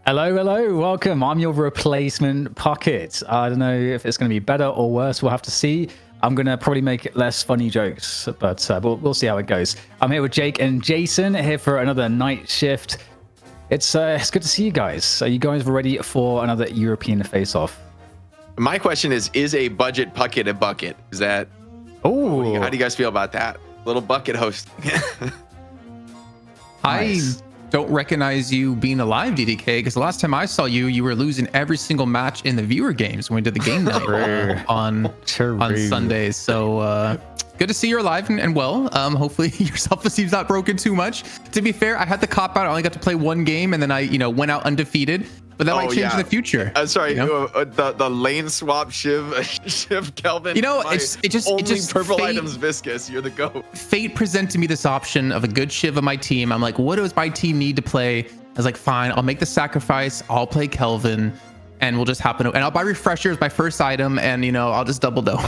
Hello, hello, welcome. I'm your replacement Pocket. I don't know if it's going to be better or worse. We'll have to see. I'm going to probably make less funny jokes, but we'll see how it goes. I'm here with Jake and Jason, here for another night shift. It's good to see you guys. Are you guys ready for another European face-off? My question is a budget Pocket a bucket? Is that... Oh, how do you guys feel about that? Little bucket host. Nice. I don't recognize you being alive, DDK, because the last time I saw you, you were losing every single match in the viewer games when we did the game night on Sundays. So good to see you're alive and well. Hopefully your self-esteem's not broken too much. To be fair, I had the cop out. I only got to play one game, and then I went out undefeated. But that might change in the future. Sorry, the lane swap Shiv Kelvin. It just purple fate, items viscous. You're the GOAT. Fate presented me this option of a good Shiv of my team. I'm like, what does my team need to play? I was like, fine, I'll make the sacrifice. I'll play Kelvin, and we'll just happen. And I'll buy refreshers, my first item, and I'll just double dough.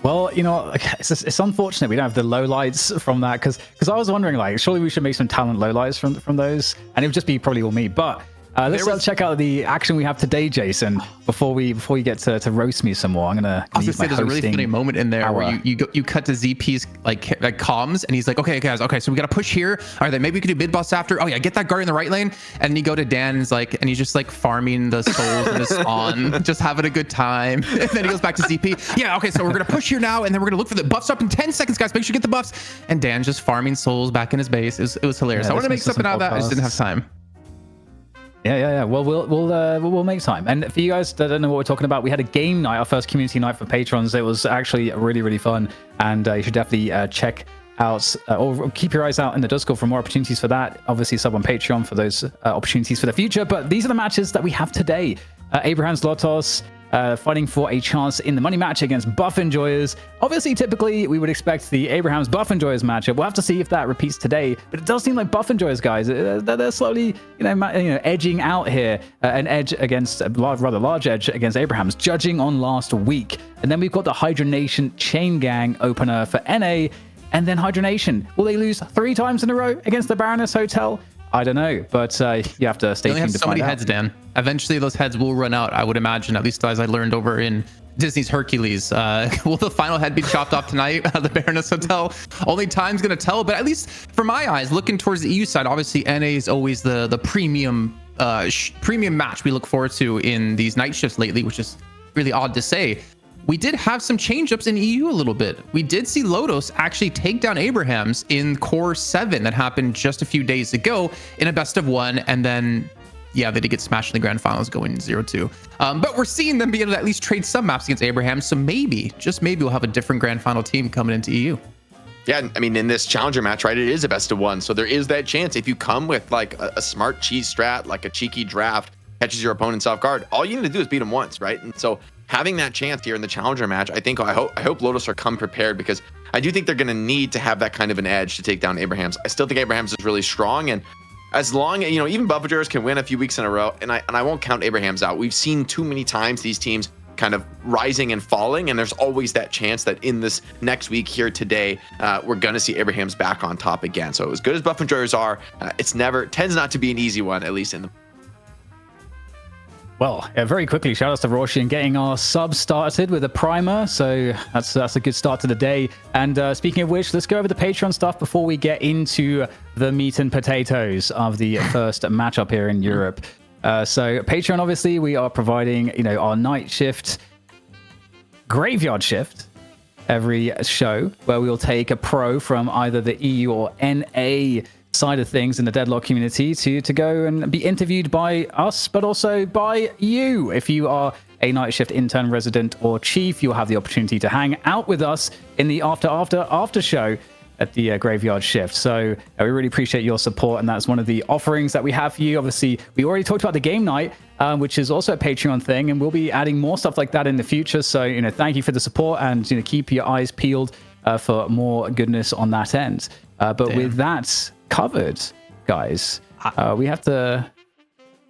Well, it's unfortunate we don't have the lowlights from that because I was wondering, like, surely we should make some talent lowlights from those, and it would just be probably all me. But let's check out the action we have today, Jason. Before you get to roast me some more, I'm gonna. I was gonna say there's a really funny moment in there where you cut to ZP's like comms, and he's like, okay guys, okay, so we gotta push here. All right, then maybe we could do mid boss after. Oh yeah, get that guard in the right lane, and you go to Dan and he's just like farming the souls in his spawn, just having a good time. And then he goes back to ZP. Yeah, okay, so we're gonna push here now, and then we're gonna look for the buffs up in 10 seconds, guys. Make sure you get the buffs. And Dan's just farming souls back in his base. It was hilarious. I want to make something out of that. I just didn't have time. Yeah. Well, we'll make time. And for you guys that don't know what we're talking about, we had a game night, our first community night for patrons. It was actually really, really fun, and you should definitely check out or keep your eyes out in the Discord for more opportunities for that. Obviously, sub on Patreon for those opportunities for the future. But these are the matches that we have today. Abraham's Lotos fighting for a chance in the money match against Buff Enjoyers. Obviously, typically, we would expect the Abraham's Buff Enjoyers matchup. We'll have to see if that repeats today, but it does seem like Buff Enjoyers, guys, they're slowly, edging out here. An edge against, a rather large edge against Abraham's, judging on last week. And then we've got the Hydra Nation Chain Gang opener for NA, and then Hydra Nation. Will they lose 3 times in a row against the Baroness Hotel? I don't know, but you have to stay tuned to find out. They only have so many heads, Dan. Eventually, those heads will run out, I would imagine, at least as I learned over in Disney's Hercules. Will the final head be chopped off tonight at the Baroness Hotel? Only time's going to tell, but at least for my eyes, looking towards the EU side, obviously NA is always the premium match we look forward to in these night shifts lately, which is really odd to say. We did have some change-ups in EU a little bit. We did see Lotos actually take down Abraham's in Core 7 that happened just a few days ago in a best of 1, and then, yeah, they did get smashed in the grand finals going 0-2. But we're seeing them be able to at least trade some maps against Abraham, so maybe, just maybe, we'll have a different grand final team coming into EU. Yeah, I mean, in this challenger match, right, it is a best of 1, so there is that chance. If you come with, like, a smart cheese strat, like a cheeky draft, catches your opponent's off guard, all you need to do is beat them once, right? And so having that chance here in the challenger match, I hope Lotus are come prepared, because I do think they're going to need to have that kind of an edge to take down Abraham's. I still think Abraham's is really strong, and as long as even Buffagers can win a few weeks in a row, and I won't count Abraham's out. We've seen too many times these teams kind of rising and falling, and there's always that chance that in this next week here today, we're going to see Abraham's back on top again. So as good as Buffagers are, tends not to be an easy one, at least in the. Well, very quickly, shout outs to Roshan getting our sub started with a primer. So that's a good start to the day. And speaking of which, let's go over the Patreon stuff before we get into the meat and potatoes of the first matchup here in Europe. So Patreon, obviously, we are providing, our night shift, graveyard shift every show, where we'll take a pro from either the EU or NA side of things in the Deadlock community to go and be interviewed by us, but also by you. If you are a night shift intern, resident, or chief, you'll have the opportunity to hang out with us in the after show at the graveyard shift. So we really appreciate your support, and that's one of the offerings that we have for you. Obviously, we already talked about the game night, which is also a Patreon thing, and we'll be adding more stuff like that in the future. So thank you for the support, and keep your eyes peeled for more goodness on that end. But with that covered, guys, we have to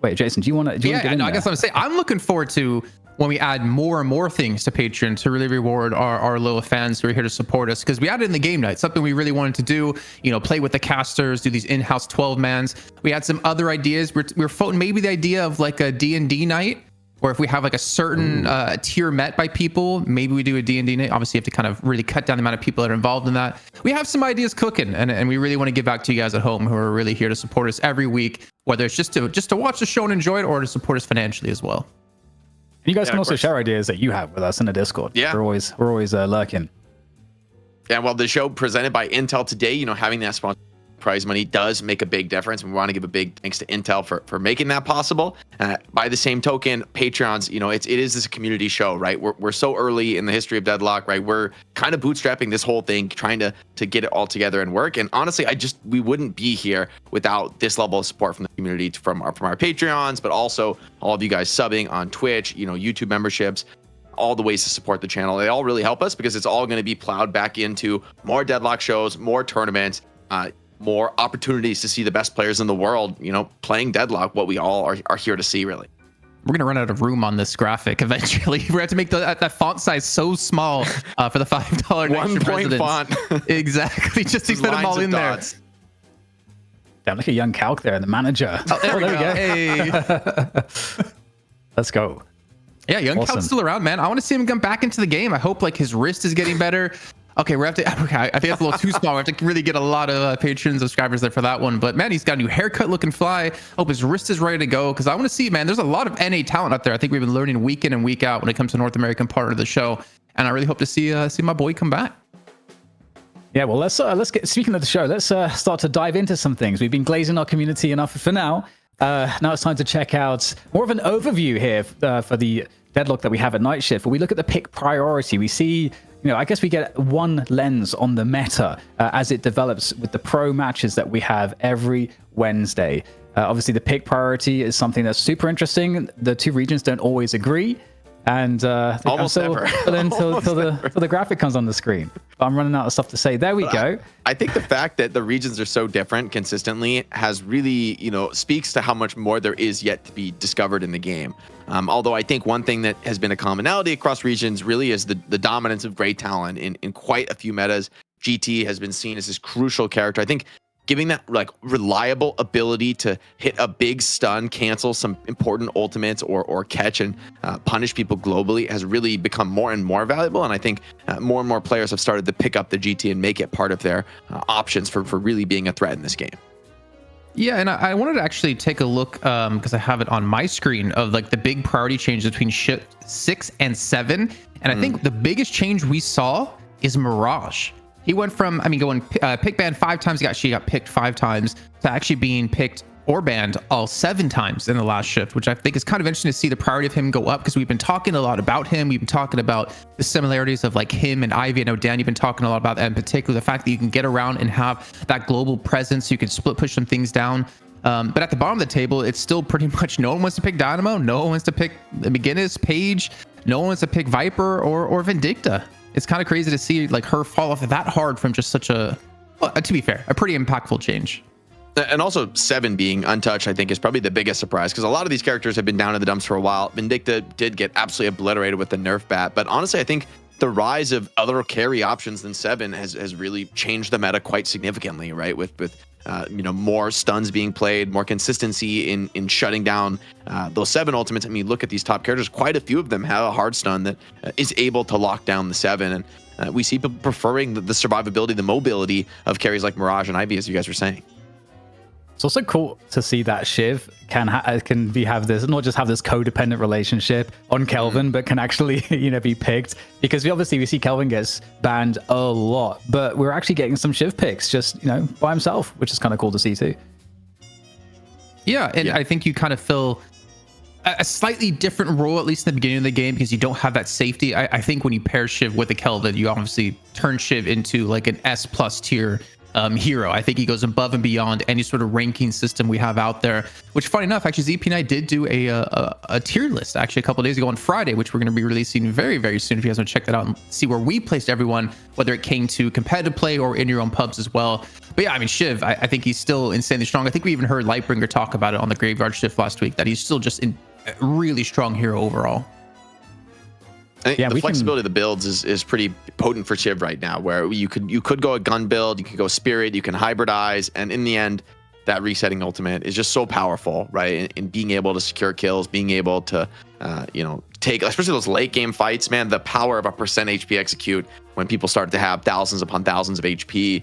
wait. Jason, do you want to? I guess I'm saying I'm looking forward to when we add more and more things to Patreon to really reward our loyal fans who are here to support us, because we added in the game night, something we really wanted to do, play with the casters, do these in-house 12-mans. We had some other ideas. We're floating maybe the idea of like a D&D night, or if we have like a certain tier met by people, maybe we do a D&D night. Obviously, you have to kind of really cut down the amount of people that are involved in that. We have some ideas cooking, and we really want to give back to you guys at home who are really here to support us every week, whether it's just to watch the show and enjoy it, or to support us financially as well. You guys can also share ideas that you have with us in the Discord. Yeah. We're always lurking. Yeah, well, the show presented by Intel today, having that sponsor prize money does make a big difference. We want to give a big thanks to Intel for making that possible. By the same token, Patreons, it is this community show, right? We're so early in the history of Deadlock, right? We're kind of bootstrapping this whole thing, trying to get it all together and work. And honestly, we wouldn't be here without this level of support from the community, from our Patreons, but also all of you guys subbing on Twitch, YouTube memberships, all the ways to support the channel. They all really help us, because it's all going to be plowed back into more Deadlock shows, more tournaments, more opportunities to see the best players in the world, playing Deadlock, what we all are here to see, really. We're going to run out of room on this graphic eventually. We're going to have to make that font size so small for the $5 1 point font. Exactly. Just to fit them all in there. Damn, look at young Calc there, the manager. Oh, there we go. Hey. Let's go. Yeah, young Calc's still around, man. I want to see him come back into the game. I hope his wrist is getting better. Okay, I think that's a little too small. We have to really get a lot of Patreon subscribers there for that one. But man, he's got a new haircut looking fly. Hope his wrist is ready to go, because I want to see, man, there's a lot of NA talent out there. I think we've been learning week in and week out when it comes to North American part of the show. And I really hope to see my boy come back. Yeah, well, let's get, speaking of the show, let's start to dive into some things. We've been glazing our community enough for now. Now it's time to check out more of an overview here for the Deadlock that we have at Night Shift. When we look at the pick priority, we see, I guess we get one lens on the meta as it develops with the pro matches that we have every Wednesday. Obviously, the pick priority is something that's super interesting. The two regions don't always agree. And almost never. Until the graphic comes on the screen. I'm running out of stuff to say. There we go. I think the fact that the regions are so different consistently has really, speaks to how much more there is yet to be discovered in the game. Although I think one thing that has been a commonality across regions really is the dominance of great talent in quite a few metas. GT has been seen as this crucial character. I think giving that reliable ability to hit a big stun, cancel some important ultimates, or catch and punish people globally has really become more and more valuable. And I think more and more players have started to pick up the GT and make it part of their options for really being a threat in this game. Yeah, and I wanted to actually take a look, because I have it on my screen, of the big priority changes between shift 6 and 7. And I think the biggest change we saw is Mirage. He went from, going pick banned 5 times, she got picked 5 times, to actually being picked or banned all 7 times in the last shift, which I think is kind of interesting to see the priority of him go up, because we've been talking a lot about him. We've been talking about the similarities of him and Ivy. I know, Dan, you've been talking a lot about that, in particular the fact that you can get around and have that global presence. You can split push some things down. But at the bottom of the table, it's still pretty much no one wants to pick Dynamo. No one wants to pick McGinnis, Page. No one wants to pick Viper or Vindicta. It's kind of crazy to see her fall off that hard from just such a, well, to be fair, a pretty impactful change. And also 7 being untouched, I think, is probably the biggest surprise, because a lot of these characters have been down in the dumps for a while. Vindicta did get absolutely obliterated with the nerf bat, but honestly, I think the rise of other carry options than 7 has really changed the meta quite significantly, right? With more stuns being played, more consistency in shutting down those 7 ultimates. Look at these top characters. Quite a few of them have a hard stun that is able to lock down the 7. And we see people preferring the survivability, the mobility of carries like Mirage and Ivy, as you guys were saying. It's also cool to see that Shiv can have this, not just have this codependent relationship on Kelvin, but can actually be picked, because we see Kelvin gets banned a lot, but we're actually getting some Shiv picks just by himself, which is kind of cool to see too. Yeah, and I think you kind of fill a slightly different role, at least in the beginning of the game, because you don't have that safety. I think when you pair Shiv with a Kelvin, you obviously turn Shiv into an S+ tier hero. I think he goes above and beyond any sort of ranking system we have out there, which, funny enough, actually ZP and I did do a tier list actually a couple of days ago on Friday, which we're going to be releasing very, very soon. If you guys want to check that out and see where we placed everyone, whether it came to competitive play or in your own pubs as well. But yeah, Shiv, I think he's still insanely strong. I think we even heard Lightbringer talk about it on the Graveyard Shift last week, that he's still just a really strong hero overall. I think Yeah, the flexibility of the builds is pretty potent for Shiv right now, where you could go a gun build, you could go spirit, you can hybridize, and in the end, that resetting ultimate is just so powerful, right? In being able to secure kills, being able to, take, especially those late game fights, man, the power of a percent HP execute when people start to have thousands upon thousands of HP,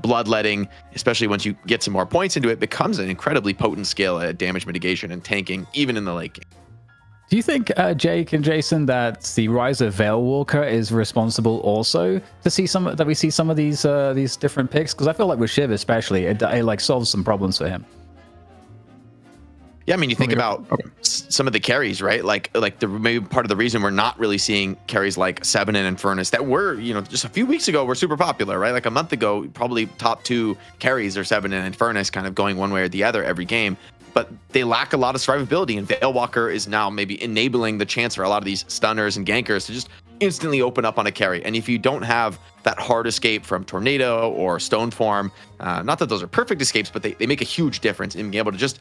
bloodletting, especially once you get some more points into it, becomes an incredibly potent skill at damage mitigation and tanking, even in the late game. Do you think, Jake and Jason, that the rise of Veilwalker is responsible also to see that we see some of these different picks? Because I feel like with Shiv especially, it like solves some problems for him. Yeah, I mean, you think about some of the carries, right? Like maybe part of the reason we're not really seeing carries like Seven and Infernus that were, just a few weeks ago were super popular, right? Like a month ago, probably top 2 carries are Seven and Infernus, kind of going one way or the other every game. But they lack a lot of survivability, and Veilwalker is now maybe enabling the chance for a lot of these stunners and gankers to just instantly open up on a carry. And if you don't have that hard escape from Tornado or Stone Form, not that those are perfect escapes, but they make a huge difference in being able to just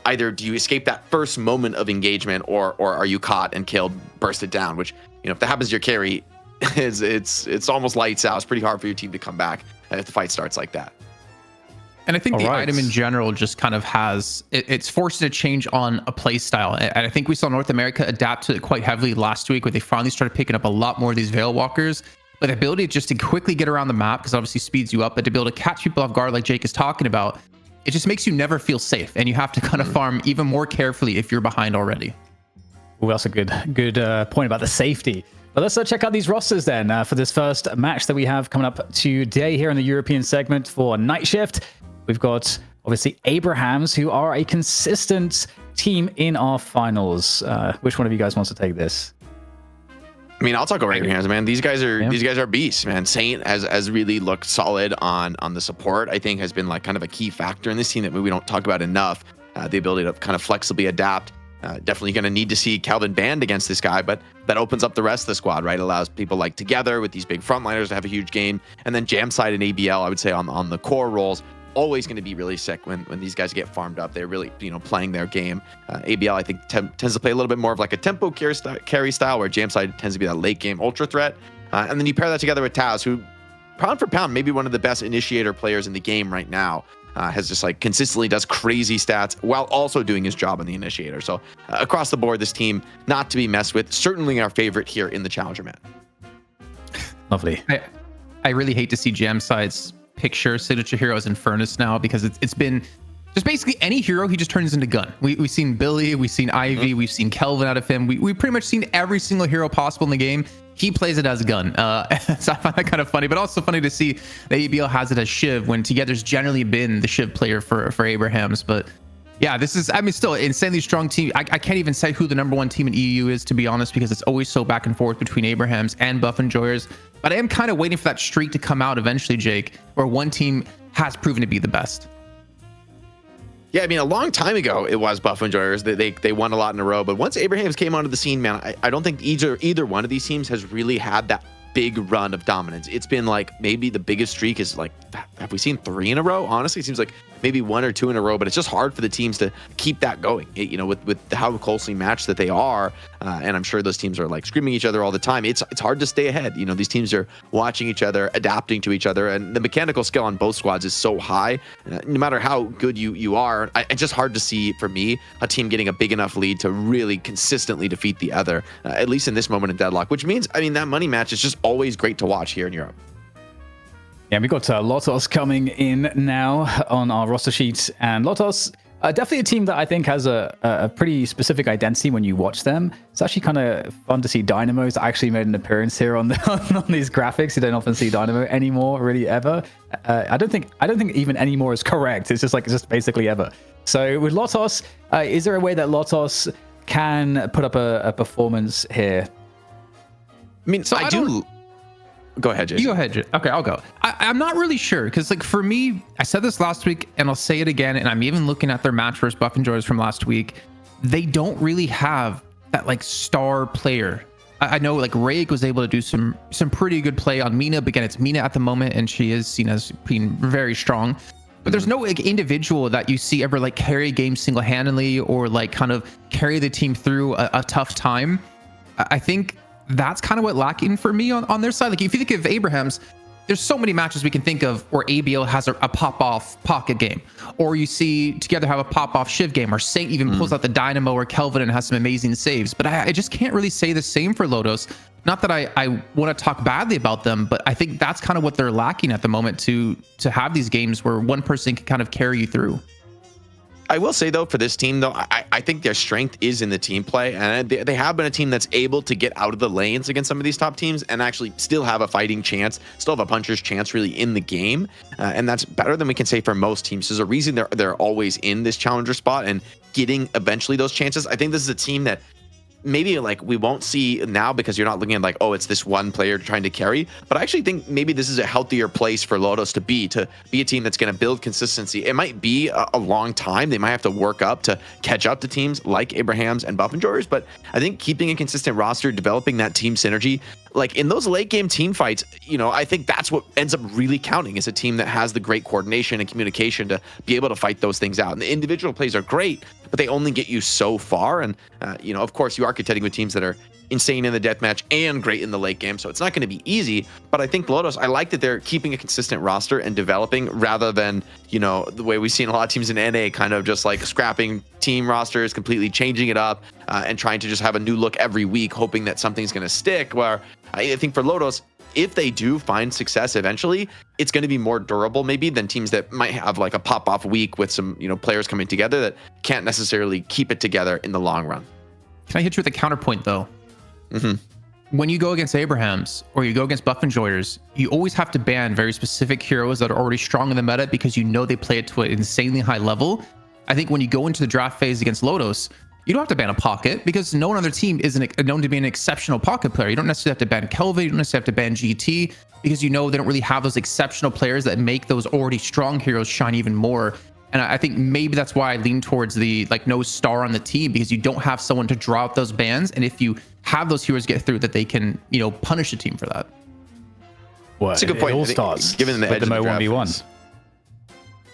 either do you escape that first moment of engagement, or are you caught and killed, burst it down, which, if that happens to your carry, it's almost lights out. It's pretty hard for your team to come back if the fight starts like that. And I think item in general just kind of it's forced a change on a play style. And I think we saw North America adapt to it quite heavily last week, where they finally started picking up a lot more of these Veilwalkers. But the ability just to quickly get around the map, because obviously speeds you up, but to be able to catch people off guard like Jake is talking about, it just makes you never feel safe. And you have to kind of farm even more carefully if you're behind already. Well, that's a good point about the safety. But let's check out these rosters then for this first match that we have coming up today here in the European segment for Night Shift. We've got, obviously, Abrahams, who are a consistent team in our finals. Which one of you guys wants to take this? I mean, I'll talk over Abrahams, man. These guys are beasts, man. Saint has really looked solid on the support. I think has been like kind of a key factor in this team that we don't talk about enough. The ability to kind of flexibly adapt. Definitely going to need to see Calvin banned against this guy, but that opens up the rest of the squad, right? Allows people like Together with these big frontliners to have a huge game, and then Jamside and ABL, I would say on the core roles. Always going to be really sick when these guys get farmed up. They're really, playing their game. ABL, I think, tends to play a little bit more of like a tempo carry style, where Jamside tends to be that late game ultra threat. And then you pair that together with Taz, who, pound for pound, maybe one of the best initiator players in the game right now. Has just like consistently does crazy stats while also doing his job on the initiator. So across the board, this team not to be messed with. Certainly our favorite here in the Challenger, man. Lovely. I really hate to see Jamside's picture signature hero as Infernus now, because it's been just basically any hero he just turns into gun. We've seen Billy, we've seen Ivy, we've seen Kelvin out of him. We've pretty much seen every single hero possible in the game. He plays it as a gun. So I find that kind of funny, but also funny to see that ABL has it as Shiv, when Together's generally been the Shiv player for Abrahams. But yeah, this is, I mean, still insanely strong team. I can't even say who the #1 team in EU is, to be honest, because it's always so back and forth between Abrahams and Buff Enjoyers. But I am kind of waiting for that streak to come out eventually, Jake, where one team has proven to be the best. Yeah, I mean, a long time ago, it was Buff Enjoyers. They won a lot in a row. But once Abrahams came onto the scene, man, I don't think either one of these teams has really had that big run of dominance. It's been like maybe the biggest streak is like, have we seen 3 in a row? Honestly, it seems like maybe 1 or 2 in a row, but it's just hard for the teams to keep that going, with how closely matched that they are. And I'm sure those teams are like screaming each other all the time. It's hard to stay ahead. These teams are watching each other, adapting to each other, and the mechanical skill on both squads is so high. No matter how good you are, it's just hard to see, for me, a team getting a big enough lead to really consistently defeat the other, at least in this moment in Deadlock, which means, I mean, that money match is just always great to watch here in Europe. Yeah, we got Lotos coming in now on our roster sheets, and Lotos, definitely a team that I think has a pretty specific identity when you watch them. It's actually kind of fun to see Dynamo's actually made an appearance here on these graphics. You don't often see Dynamo anymore, really, ever. I don't think even anymore is correct. It's just basically ever. So with Lotos, is there a way that Lotos can put up a performance here? I mean, so I do. Go ahead, Jason. You go ahead, Jason. Okay, I'll go. I'm not really sure, because like for me, I said this last week and I'll say it again, and I'm even looking at their match versus Buff Enjoyers from last week. They don't really have that like star player. I know like Rayg was able to do some pretty good play on Mina, but again, it's Mina at the moment, and she is seen as being very strong. But there's no like individual that you see ever like carry a game single-handedly or like kind of carry the team through a tough time. I think that's kind of what lacking for me on their side. Like if you think of Abraham's, there's so many matches we can think of where ABL has a pop-off pocket game, or you see Together have a pop-off Shiv game, or Saint even pulls out the Dynamo or Kelvin and has some amazing saves. But I just can't really say the same for Lotos. Not that I want to talk badly about them, but I think that's kind of what they're lacking at the moment to have these games where one person can kind of carry you through. I will say, though, for this team, though, I think their strength is in the team play. And they have been a team that's able to get out of the lanes against some of these top teams and actually still have a fighting chance, still have a puncher's chance really in the game. And that's better than we can say for most teams. There's a reason they're always in this challenger spot and getting eventually those chances. I think this is a team that maybe like we won't see now because you're not looking at like, oh, it's this one player trying to carry. But I actually think maybe this is a healthier place for Lotos to be a team that's going to build consistency. It might be a long time. They might have to work up to catch up to teams like Abraham's and Buff Enjoyers. But I think keeping a consistent roster, developing that team synergy, like in those late game team fights, I think that's what ends up really counting, is a team that has the great coordination and communication to be able to fight those things out. And the individual plays are great, but they only get you so far. And, of course, you are contending with teams that are insane in the deathmatch and great in the late game. So it's not going to be easy. But I think Lotos, I like that they're keeping a consistent roster and developing rather than, the way we've seen a lot of teams in NA kind of just like scrapping team rosters, completely changing it up and trying to just have a new look every week, hoping that something's going to stick. Where I think for Lotos, if they do find success eventually, it's going to be more durable maybe than teams that might have like a pop-off week with some, players coming together that can't necessarily keep it together in the long run. Can I hit you with a counterpoint though? Mm-hmm. When you go against Abraham's or you go against Buff Enjoyers, you always have to ban very specific heroes that are already strong in the meta because they play it to an insanely high level. I think when you go into the draft phase against Lotos, you don't have to ban a pocket because no one on their team is known to be an exceptional pocket player. You don't necessarily have to ban Kelvin. You don't necessarily have to ban GT because they don't really have those exceptional players that make those already strong heroes shine even more. And I think maybe that's why I lean towards the no star on the team, because you don't have someone to draw out those bans. And if you have those heroes get through, that they can, punish a team for that. Well, that's a good point. It all starts given the edge with the of Mo the 1v1.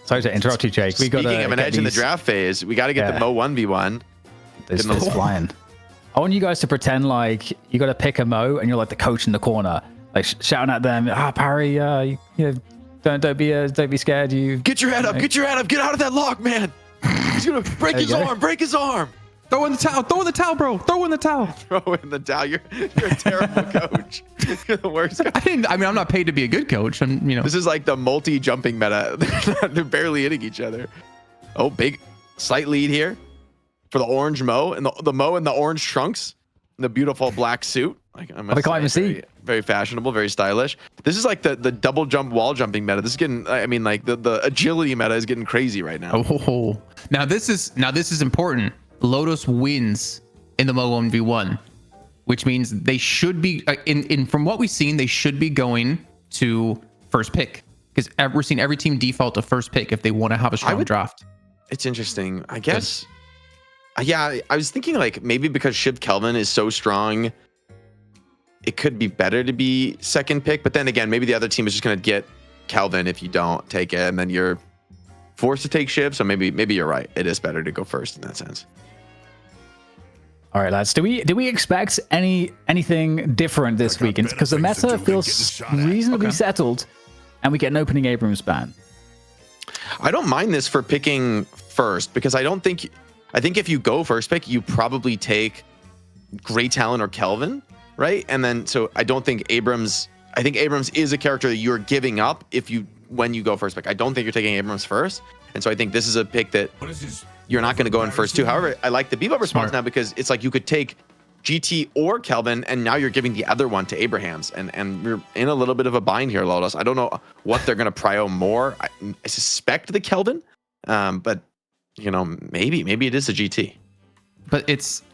Sorry to interrupt you, Jake. Speaking of an edge in the draft phase, we got to get the Mo 1v1. It's flying. I want you guys to pretend like you got to pick a Mo and you're like the coach in the corner, like shouting at them, Parry, don't be scared. You get your head up, get out of that lock, man. He's gonna break his arm. Throw in the towel, bro. Throw in the towel. You're a terrible coach. You're the worst coach. I'm not paid to be a good coach. This is like the multi-jumping meta. They're barely hitting each other. Oh, big slight lead here for the orange Mo and the Mo in the orange trunks, and the beautiful black suit. Like I must say, very fashionable, very stylish. This is like the double jump wall jumping meta. This is getting, the agility meta is getting crazy right now. Oh, now this is important. Lotos wins in the Mo 1v1, which means they should be from what we've seen, they should be going to first pick, because we're seeing every team default to first pick if they want to have a strong draft. It's interesting, I guess. Yeah, I was thinking like maybe because Shiv Kelvin is so strong, it could be better to be second pick. But then again, maybe the other team is just going to get Kelvin if you don't take it, and then you're forced to take Shiv. So maybe you're right. It is better to go first in that sense. All right, lads. Do we expect anything different this weekend? Because the meta feels reasonably settled, and we get an opening Abrams ban. I don't mind this for picking first, because I think if you go first pick, you probably take Great Talent or Kelvin, right? And then so I don't think Abrams. I think Abrams is a character that you're giving up when you go first pick. I don't think you're taking Abrams first, and so I think this is a pick that you're not going to go in first too. However, I like the Bebop response now, because it's like you could take GT or Kelvin, and now you're giving the other one to Abrahams, and you're in a little bit of a bind here, Lotos. I don't know what they're going to prio more. I suspect the Kelvin, but maybe it is a GT. But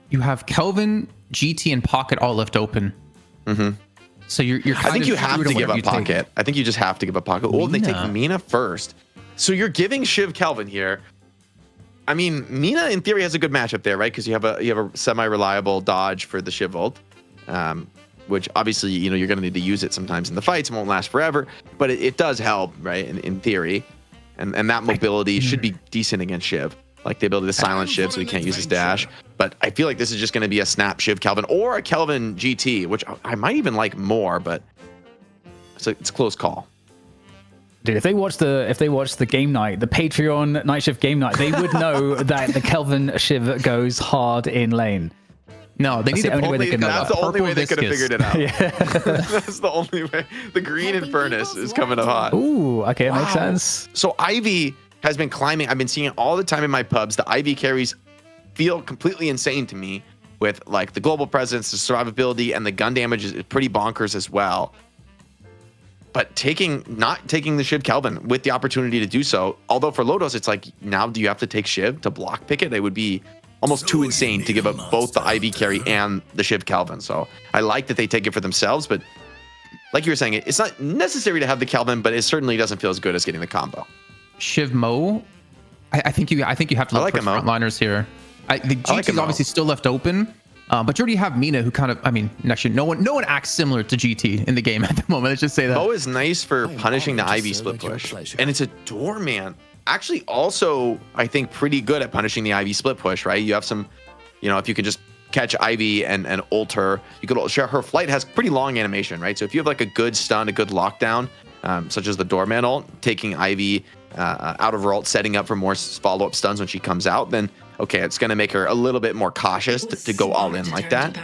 you have Kelvin, GT, and Pocket all left open. Mm-hmm. So you're I think you have to give up Pocket. I think you just have to give up Pocket. Oh, and they take Mina first. So you're giving Shiv Kelvin here. I mean, Mina in theory has a good matchup there, right? Because you have a semi-reliable dodge for the Shiv ult, which obviously you're going to need to use it sometimes in the fights. It won't last forever, but it does help, right? In theory, and that mobility should be decent against Shiv. like the ability to silence Shiv so he can't use his dash. But I feel like this is just going to be a snap Shiv Kelvin or a Kelvin GT, which I might even like more, but it's a close call. Dude, if they watch the game night, the Patreon night shift game night, they would know that the Kelvin Shiv goes hard in lane. No, they need to only way they can know That's that. the only way they could have Viscous. figured it out. Yeah. That's the only way. The green in Furnace is coming up hot. Ooh, okay, it makes sense. So Ivy has been climbing. I've been seeing it all the time in my pubs. The Ivy carries feel completely insane to me with like the global presence, the survivability, and the gun damage is pretty bonkers as well. But not taking the Shiv Kelvin with the opportunity to do so, although for Lotos, it's like, now do you have to take Shiv to block pick it? It would be almost too insane to give up both the Ivy carry and the Shiv Kelvin. So I like that they take it for themselves, but like you were saying, it's not necessary to have the Kelvin, but it certainly doesn't feel as good as getting the combo. Shiv Mo, I think you have to look like for him, Mo. frontliners here. The GT is obviously still left open, but you already have Mina, who kind of, I mean, actually, no one acts similar to GT in the game at the moment. Let's just say that. Mo is nice for punishing the Ivy split push, and it's a doorman. Actually, also, I think pretty good at punishing the Ivy split push, right? You have some, if you can just catch Ivy and ult her, you could share her flight has pretty long animation, right? So if you have like a good stun, a good lockdown, such as the doorman ult, taking Ivy out of her ult, setting up for more follow-up stuns when she comes out, then okay, it's going to make her a little bit more cautious to go all in like that.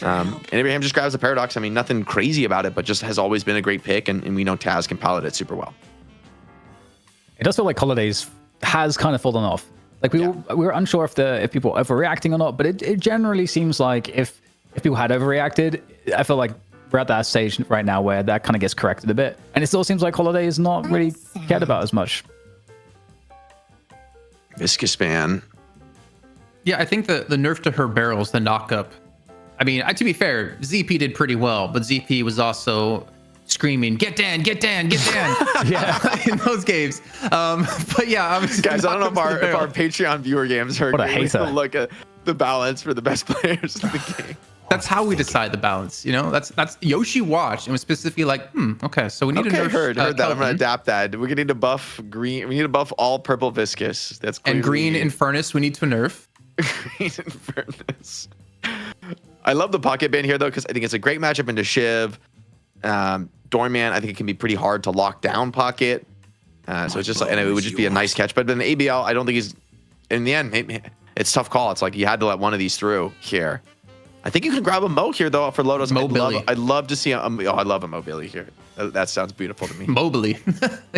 And Abraham just grabs the Paradox. I mean, nothing crazy about it, but just has always been a great pick, and we know Taz can pilot it super well. It does feel like Holidays has kind of fallen off. Like we were unsure if people were overreacting or not, but it generally seems like if people had overreacted, I feel like we're at that stage right now where that kind of gets corrected a bit. And it still seems like Holiday is not really cared about as much. Viscous man. Yeah, I think the nerf to her barrels, the knock up. I mean, to be fair, ZP did pretty well, but ZP was also screaming, "Get Dan, get Dan, get Dan!" Yeah, in those games. But yeah, obviously, guys, I don't know if our Patreon viewer games are what a going hater. to look at the balance for the best players in the game. That's how we decide the balance. That's Yoshi watched and was specifically like, okay, so we need to nerf. Heard that. Kelvin. I'm gonna adapt that. We're gonna need to buff green. We need to buff all purple Viscous. That's and green in in Furnace. We need to nerf. green in Furnace. I love the pocket ban here though, because I think it's a great matchup into Shiv. Doorman, I think it can be pretty hard to lock down pocket. So it's just and it would just be a nice catch. But then the ABL, I don't think he's in the end. It's a tough call. It's like you had to let one of these through here. I think you can grab a Mo here though for Lotos. I'd love to see I love a Mobility here. That sounds beautiful to me. Mobily.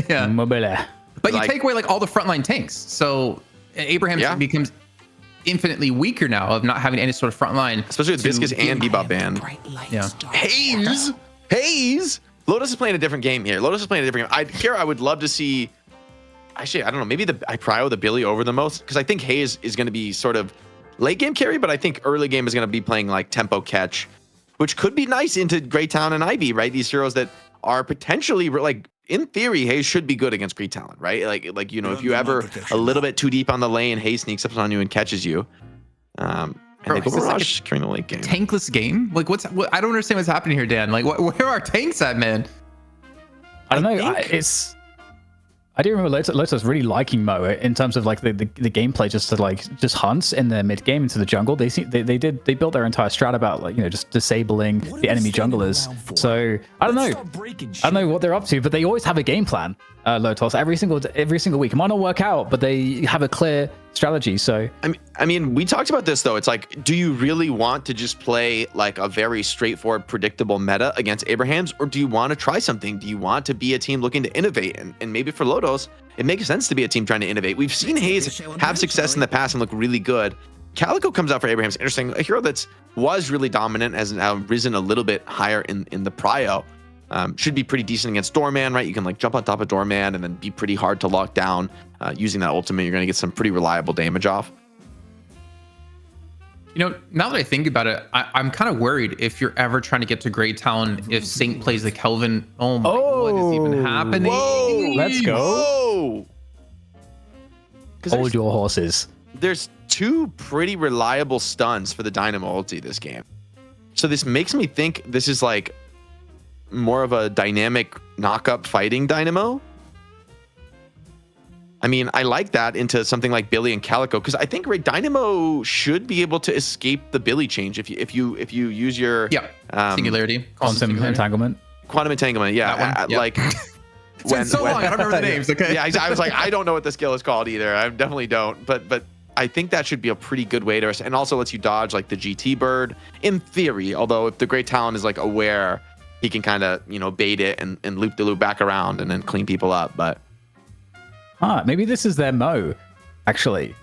Yeah. Mobile. But you take away like all the frontline tanks. So Abraham becomes infinitely weaker now of not having any sort of frontline. Especially with Viscous and Bebop Band. Yeah. Hayes. Lotus is playing a different game here. I would love to see. Actually, I don't know. Maybe I prio the Billy over the most because I think Hayes is going to be sort of late game carry, but I think early game is going to be playing like tempo catch, which could be nice into Greytown and Ivy, right? These heroes that are potentially like in theory, Hayes should be good against Greytown, right? Like if you ever a little bit too deep on the lane, Hayes sneaks up on you and catches you. And they go rush during the late game. Tankless game? Like what? I don't understand what's happening here, Dan. Like where are tanks at, man? I don't know. I do remember Lotos really liking Mo in terms of like the gameplay, just hunts in the mid game into the jungle. They built their entire strat about like just disabling the enemy junglers. So I don't know what they're up to, but they always have a game plan. Lotos every single week. It might not work out, but they have a clear strategy. So I mean, we talked about this though. It's like, do you really want to just play like a very straightforward, predictable meta against Abrahams, or do you want to try something? Do you want to be a team looking to innovate? And maybe for Lotos, it makes sense to be a team trying to innovate. We've seen Hayes have success in the past and look really good. Calico comes out for Abrahams. Interesting, a hero that was really dominant, has now risen a little bit higher in the prio. Should be pretty decent against Doorman, right? You can like jump on top of Doorman and then be pretty hard to lock down. Using that ultimate, you're going to get some pretty reliable damage off. Now that I think about it, I'm kind of worried if you're ever trying to get to Greytown, if Sync plays the Kelvin. Oh my, what is even happening? Whoa, let's go. Hold your horses. There's two pretty reliable stuns for the Dynamo ulti this game. So this makes me think this is like more of a dynamic knock-up fighting Dynamo. I mean, I like that into something like Billy and Calico, because I think right Dynamo should be able to escape the Billy change if you use your singularity, quantum entanglement. Quantum entanglement, yeah. Like it's been so long, I don't remember the names. Okay. Yeah, I was like, I don't know what the skill is called either. I definitely don't. But I think that should be a pretty good way to, and also lets you dodge like the GT bird in theory. Although if the Great Talon is like aware, he can kind of bait it and loop the loop back around and then clean people up. But maybe this is their Mo, actually,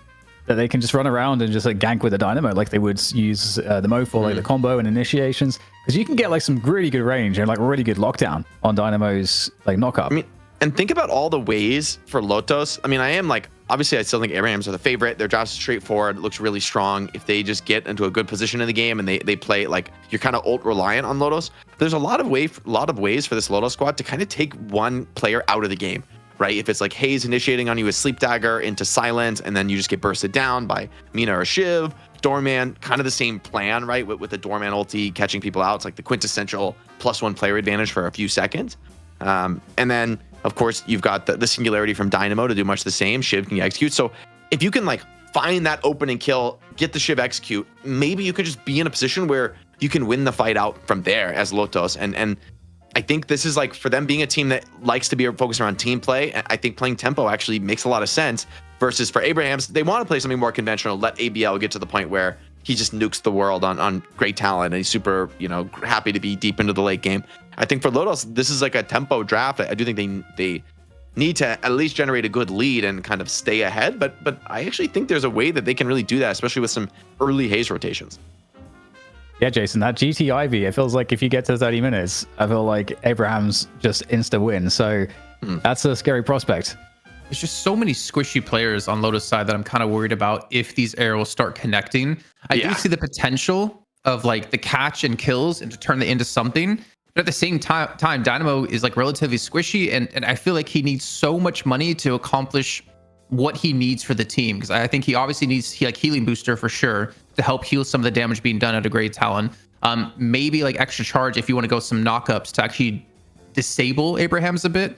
that they can just run around and just like gank with a Dynamo like they would use the Mo for like the combo and initiations, because you can get like some really good range and like really good lockdown on Dynamo's like knockup. I mean, and think about all the ways for Lotos. I mean, I am like, obviously I still think Abrahams are the favorite. Their draft is straightforward. It looks really strong. If they just get into a good position in the game and they play like, you're kind of ult reliant on Lotos. There's a lot of ways for this Lotos squad to kind of take one player out of the game, right? If it's like Hayes initiating on you with Sleep Dagger into silence, and then you just get bursted down by Mina or Shiv. Doorman, kind of the same plan, right? With the Doorman ulti catching people out. It's like the quintessential +1 player advantage for a few seconds. And then, of course, you've got the singularity from Dynamo to do much the same. Shiv can execute. So if you can like find that opening kill, get the Shiv execute, maybe you could just be in a position where you can win the fight out from there as Lotos. And I think this is like, for them being a team that likes to be focused around team play, I think playing tempo actually makes a lot of sense, versus for Abrahams, they want to play something more conventional, let ABL get to the point where he just nukes the world on Great Talon and he's super, happy to be deep into the late game. I think for Lotos, this is like a tempo draft. I do think they need to at least generate a good lead and kind of stay ahead. But I actually think there's a way that they can really do that, especially with some early Haze rotations. Yeah, Jason, that GT Ivy, it feels like if you get to 30 minutes, I feel like Abraham's just insta win. So that's a scary prospect. There's just so many squishy players on Lotus side that I'm kind of worried about if these arrows start connecting. I do see the potential of like the catch and kills and to turn it into something. But at the same time, Dynamo is like relatively squishy, and I feel like he needs so much money to accomplish what he needs for the team. Because I think he obviously needs healing booster for sure to help heal some of the damage being done at a Great Talon. Maybe like extra charge if you want to go some knockups to actually disable Abrahams a bit.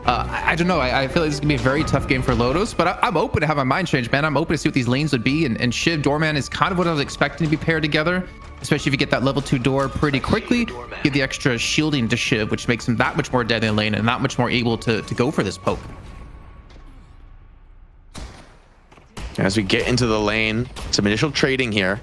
I don't know. I feel like this is gonna be a very tough game for Lotos, but I'm open to have my mind change, man. I'm open to see what these lanes would be, and Shiv Doorman is kind of what I was expecting to be paired together, especially if you get that level 2 door pretty quickly. Give the extra shielding to Shiv, which makes him that much more deadly in lane and that much more able to go for this poke. As we get into the lane, some initial trading here.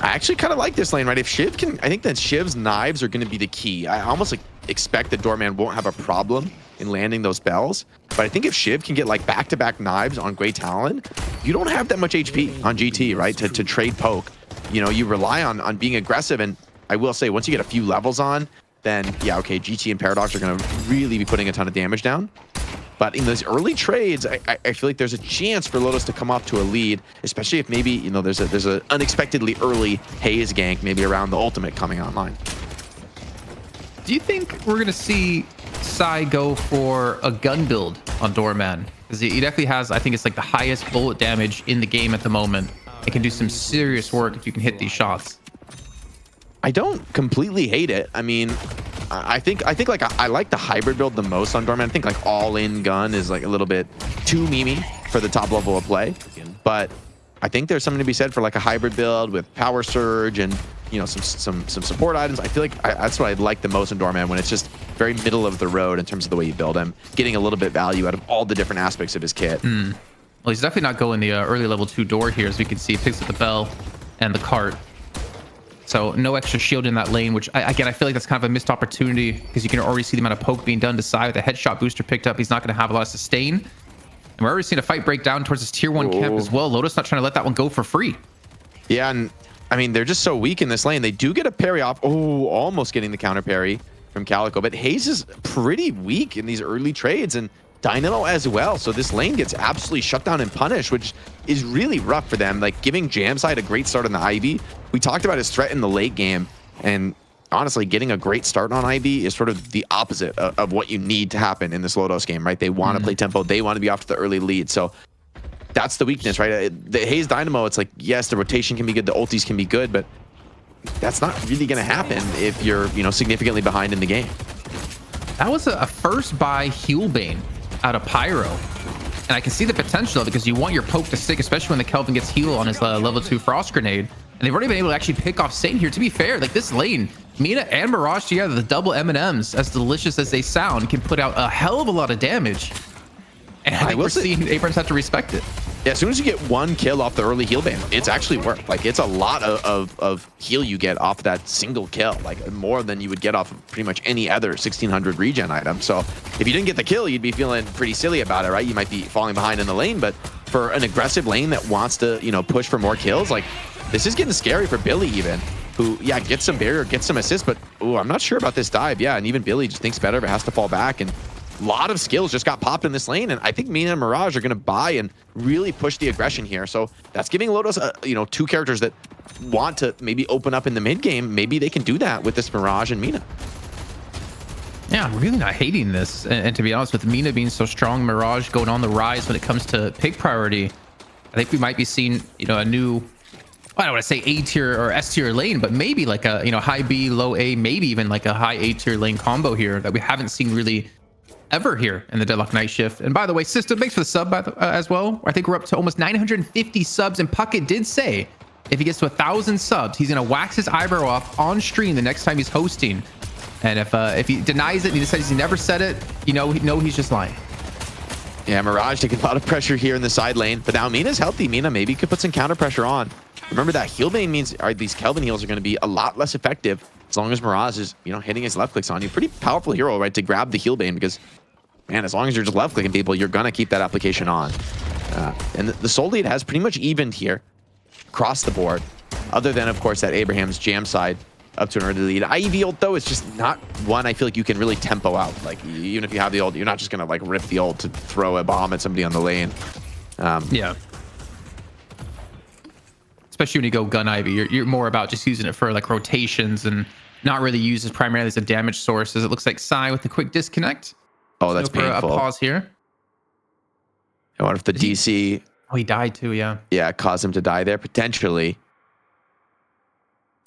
I actually kind of like this lane, right? If Shiv can, I think that Shiv's knives are going to be the key. I almost like expect that Doorman won't have a problem in landing those bells. But I think if Shiv can get like back-to-back knives on Great Talon, you don't have that much HP on GT, right? To trade poke. You rely on being aggressive. And I will say, once you get a few levels on, then yeah, okay, GT and Paradox are going to really be putting a ton of damage down. But in those early trades, I feel like there's a chance for Lotus to come off to a lead, especially if maybe, there's a unexpectedly early Haze gank, maybe around the ultimate coming online. Do you think we're going to see Sai go for a gun build on Doorman? Because he definitely has, I think it's like the highest bullet damage in the game at the moment. It can do some serious work if you can hit these shots. I don't completely hate it. I mean, I think like I like the hybrid build the most on Doorman. I think like all-in gun is like a little bit too memey for the top level of play. But I think there's something to be said for like a hybrid build with power surge and some support items. I feel like that's what I like the most in Doorman, when it's just very middle of the road in terms of the way you build him, getting a little bit value out of all the different aspects of his kit. Well, he's definitely not going the early level 2 door here, as we can see. He picks up the bell and the cart. So no extra shield in that lane, which again, I feel like that's kind of a missed opportunity, because you can already see the amount of poke being done to Sai with the headshot booster picked up. He's not going to have a lot of sustain. And we're already seeing a fight break down towards this tier 1 camp as well. Lotus not trying to let that one go for free. Yeah, and I mean, they're just so weak in this lane. They do get a parry off. Oh, almost getting the counter parry from Calico. But Haze is pretty weak in these early trades, and Dynamo as well. So this lane gets absolutely shut down and punished, which is really rough for them. Like giving Jamside a great start on the Ivy. We talked about his threat in the late game, and honestly, getting a great start on Ivy is sort of the opposite of what you need to happen in this Lotos game, right? They want to play tempo. They want to be off to the early lead. So that's the weakness, right? The Haze Dynamo, it's like, yes, the rotation can be good, the ultis can be good, but that's not really going to happen if you're, significantly behind in the game. That was a first buy Healbane out of Pyro. And I can see the potential because you want your poke to stick, especially when the Kelvin gets heal on his level 2 Frost Grenade. And they've already been able to actually pick off Satan here. To be fair, like this lane, Mina and Mirage together, the double M&Ms, as delicious as they sound, can put out a hell of a lot of damage. And I think we're seeing Abrams have to respect it. Yeah, as soon as you get one kill off the early heal band, it's actually worth. Like, it's a lot of heal you get off that single kill, like more than you would get off of pretty much any other 1600 regen item. So if you didn't get the kill, you'd be feeling pretty silly about it, right? You might be falling behind in the lane, but for an aggressive lane that wants to, you know, push for more kills, like this is getting scary for Billy even, who, yeah, gets some barrier, gets some assist, but oh, I'm not sure about this dive. Yeah, and even Billy just thinks better, but has to fall back. And a lot of skills just got popped in this lane, and I think Mina and Mirage are going to buy and really push the aggression here. So that's giving Lotos, you know, two characters that want to maybe open up in the mid game. Maybe they can do that with this Mirage and Mina. Yeah, I'm really not hating this. And to be honest, with Mina being so strong, Mirage going on the rise when it comes to pick priority, I think we might be seeing, you know, a new, I don't want to say A tier or S tier lane, but maybe like a, you know, high B, low A, maybe even like a high A tier lane combo here that we haven't seen really ever here in the Deadlock Night Shift. And by the way, System, thanks for the sub as well. I think we're up to almost 950 subs, and Puckett did say if he gets to 1,000 subs, he's gonna wax his eyebrow off on stream the next time he's hosting. And if he denies it and he decides he never said it, you know he's just lying. Yeah, Mirage taking a lot of pressure here in the side lane, but now Mina's healthy. Mina maybe could put some counter pressure on. Remember that heal bane means these Kelvin heals are going to be a lot less effective as long as Mirage is, you know, hitting his left clicks on you. Pretty powerful hero, right, to grab the heal bane, because man, as long as you're just left clicking people, you're gonna keep that application on. And the soul lead has pretty much evened here across the board, other than of course that Abraham's jam side up to an early lead. IEV ult though is just not one I feel like you can really tempo out. Like even if you have the ult, you're not just gonna like rip the ult to throw a bomb at somebody on the lane. Yeah. Especially when you go gun Ivy, you're more about just using it for like rotations and not really use it primarily as a damage source. As it looks like Psy with the quick disconnect. Oh, that's painful. A pause here. I wonder if the DC... Oh, he died too, yeah. Yeah, caused him to die there, potentially.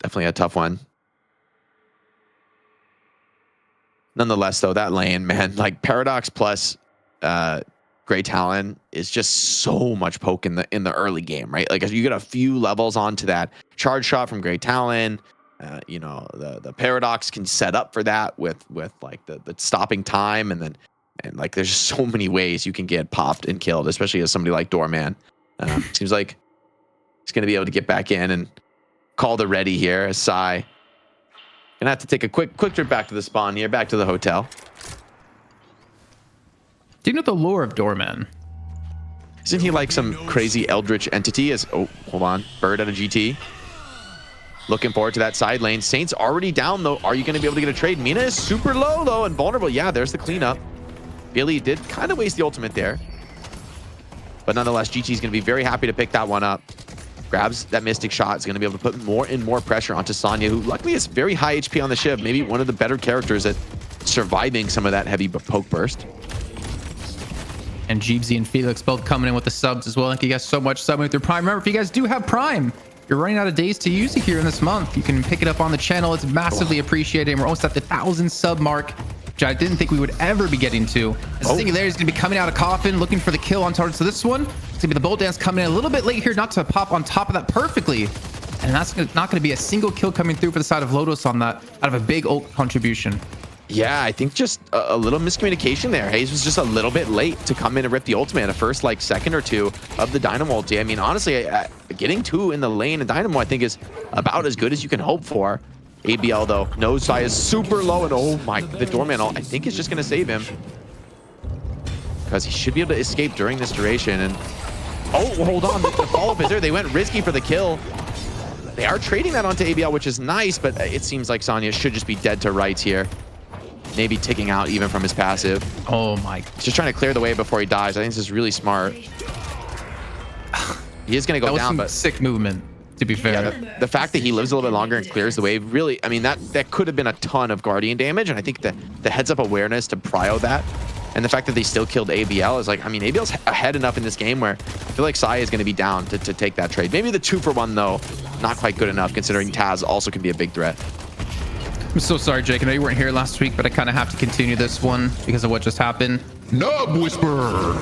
Definitely a tough one. Nonetheless, though, that lane, man, like Paradox plus Grey Talon is just so much poke in the early game, right? Like, as you get a few levels onto that charge shot from Grey Talon, you know, the Paradox can set up for that with like the stopping time, and like there's just so many ways you can get popped and killed, especially as somebody like Doorman. Seems like he's gonna be able to get back in and call the ready here as Psy. Gonna have to take a quick trip back to the spawn here, back to the hotel. Do you know the lore of Doorman? Isn't he like some crazy eldritch entity? Oh, hold on, Bird at a GT. Looking forward to that side lane. Saint's already down, though. Are you going to be able to get a trade? Mina is super low, though, and vulnerable. Yeah, there's the cleanup. Billy did kind of waste the ultimate there. But nonetheless, GT's going to be very happy to pick that one up. Grabs that Mystic shot. Is going to be able to put more and more pressure onto Sonya, who luckily is very high HP on the Shiv. Maybe one of the better characters at surviving some of that heavy poke burst. And Jeebsy and Felix both coming in with the subs as well. Thank you guys so much subbing with your Prime. Remember, if you guys do have Prime, you're running out of days to use it here in this month. You can pick it up on the channel. It's massively appreciated. And we're almost at the 1,000 sub mark, which I didn't think we would ever be getting to. As Singularity is going to be coming out of coffin, looking for the kill on target. So this one, it's going to be the Bolt Dance coming in a little bit late here, not to pop on top of that perfectly. And that's not going to be a single kill coming through for the side of Lotos on that, out of a big ult contribution. Yeah, I think just a little miscommunication there. Hayes was just a little bit late to come in and rip the ultimate. A first like second or two of the Dynamo ulti. I mean, honestly, getting two in the lane and Dynamo, I think, is about as good as you can hope for. ABL though, nose side is super low, and oh my, the Doorman ult, I think, is just going to save him, because he should be able to escape during this duration. And oh, hold on, the follow-up is there. They went risky for the kill. They are trading that onto ABL, which is nice, but it seems like Sonya should just be dead to rights here. Maybe ticking out even from his passive. Oh my. He's just trying to clear the way before he dies. I think this is really smart. He is going to go down, but sick movement, to be fair. Yeah, the fact that he lives a little bit longer and clears the wave, really, I mean, that could have been a ton of Guardian damage, and I think the heads-up awareness to prio that, and the fact that they still killed ABL is like, I mean, ABL's ahead enough in this game where I feel like Psy is going to be down to take that trade. Maybe the 2-for-1, though, not quite good enough, considering Taz also can be a big threat. I'm so sorry, Jake. I know you weren't here last week, but I kind of have to continue this one because of what just happened. Nub Whisperer.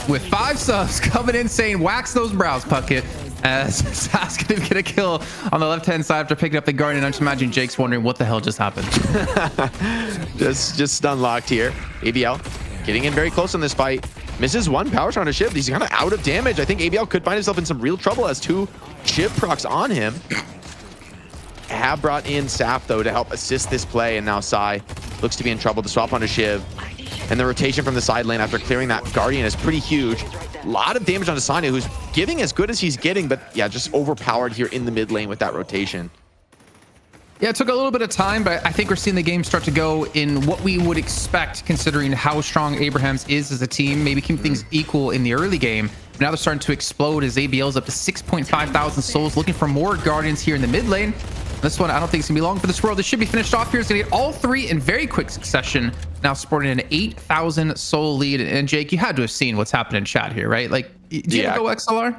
with 5 subs coming in saying, wax those brows, Puckett. As Saf's gonna get a kill on the left-hand side after picking up the Guardian. I just imagine Jake's wondering what the hell just happened. just stun locked here. ABL getting in very close in this fight. Misses one power shot on a Shiv. He's kind of out of damage. I think ABL could find himself in some real trouble as 2 Shiv procs on him. Have brought in Saf though to help assist this play, and now Sai looks to be in trouble to swap onto Shiv. And the rotation from the side lane after clearing that Guardian is pretty huge. A lot of damage onto Sanya, who's giving as good as he's getting, but yeah, just overpowered here in the mid lane with that rotation. Yeah, it took a little bit of time, but I think we're seeing the game start to go in what we would expect considering how strong Abrahams is as a team. Maybe keep things equal in the early game. But now they're starting to explode as ABL's up to 6.5 thousand souls, looking for more Guardians here in the mid lane. This one, I don't think it's gonna be long for this world. This should be finished off here. It's gonna get all 3 in very quick succession. Now sporting an 8,000 soul lead. And Jake, you had to have seen what's happening in chat here, right? Like, do you go XLR?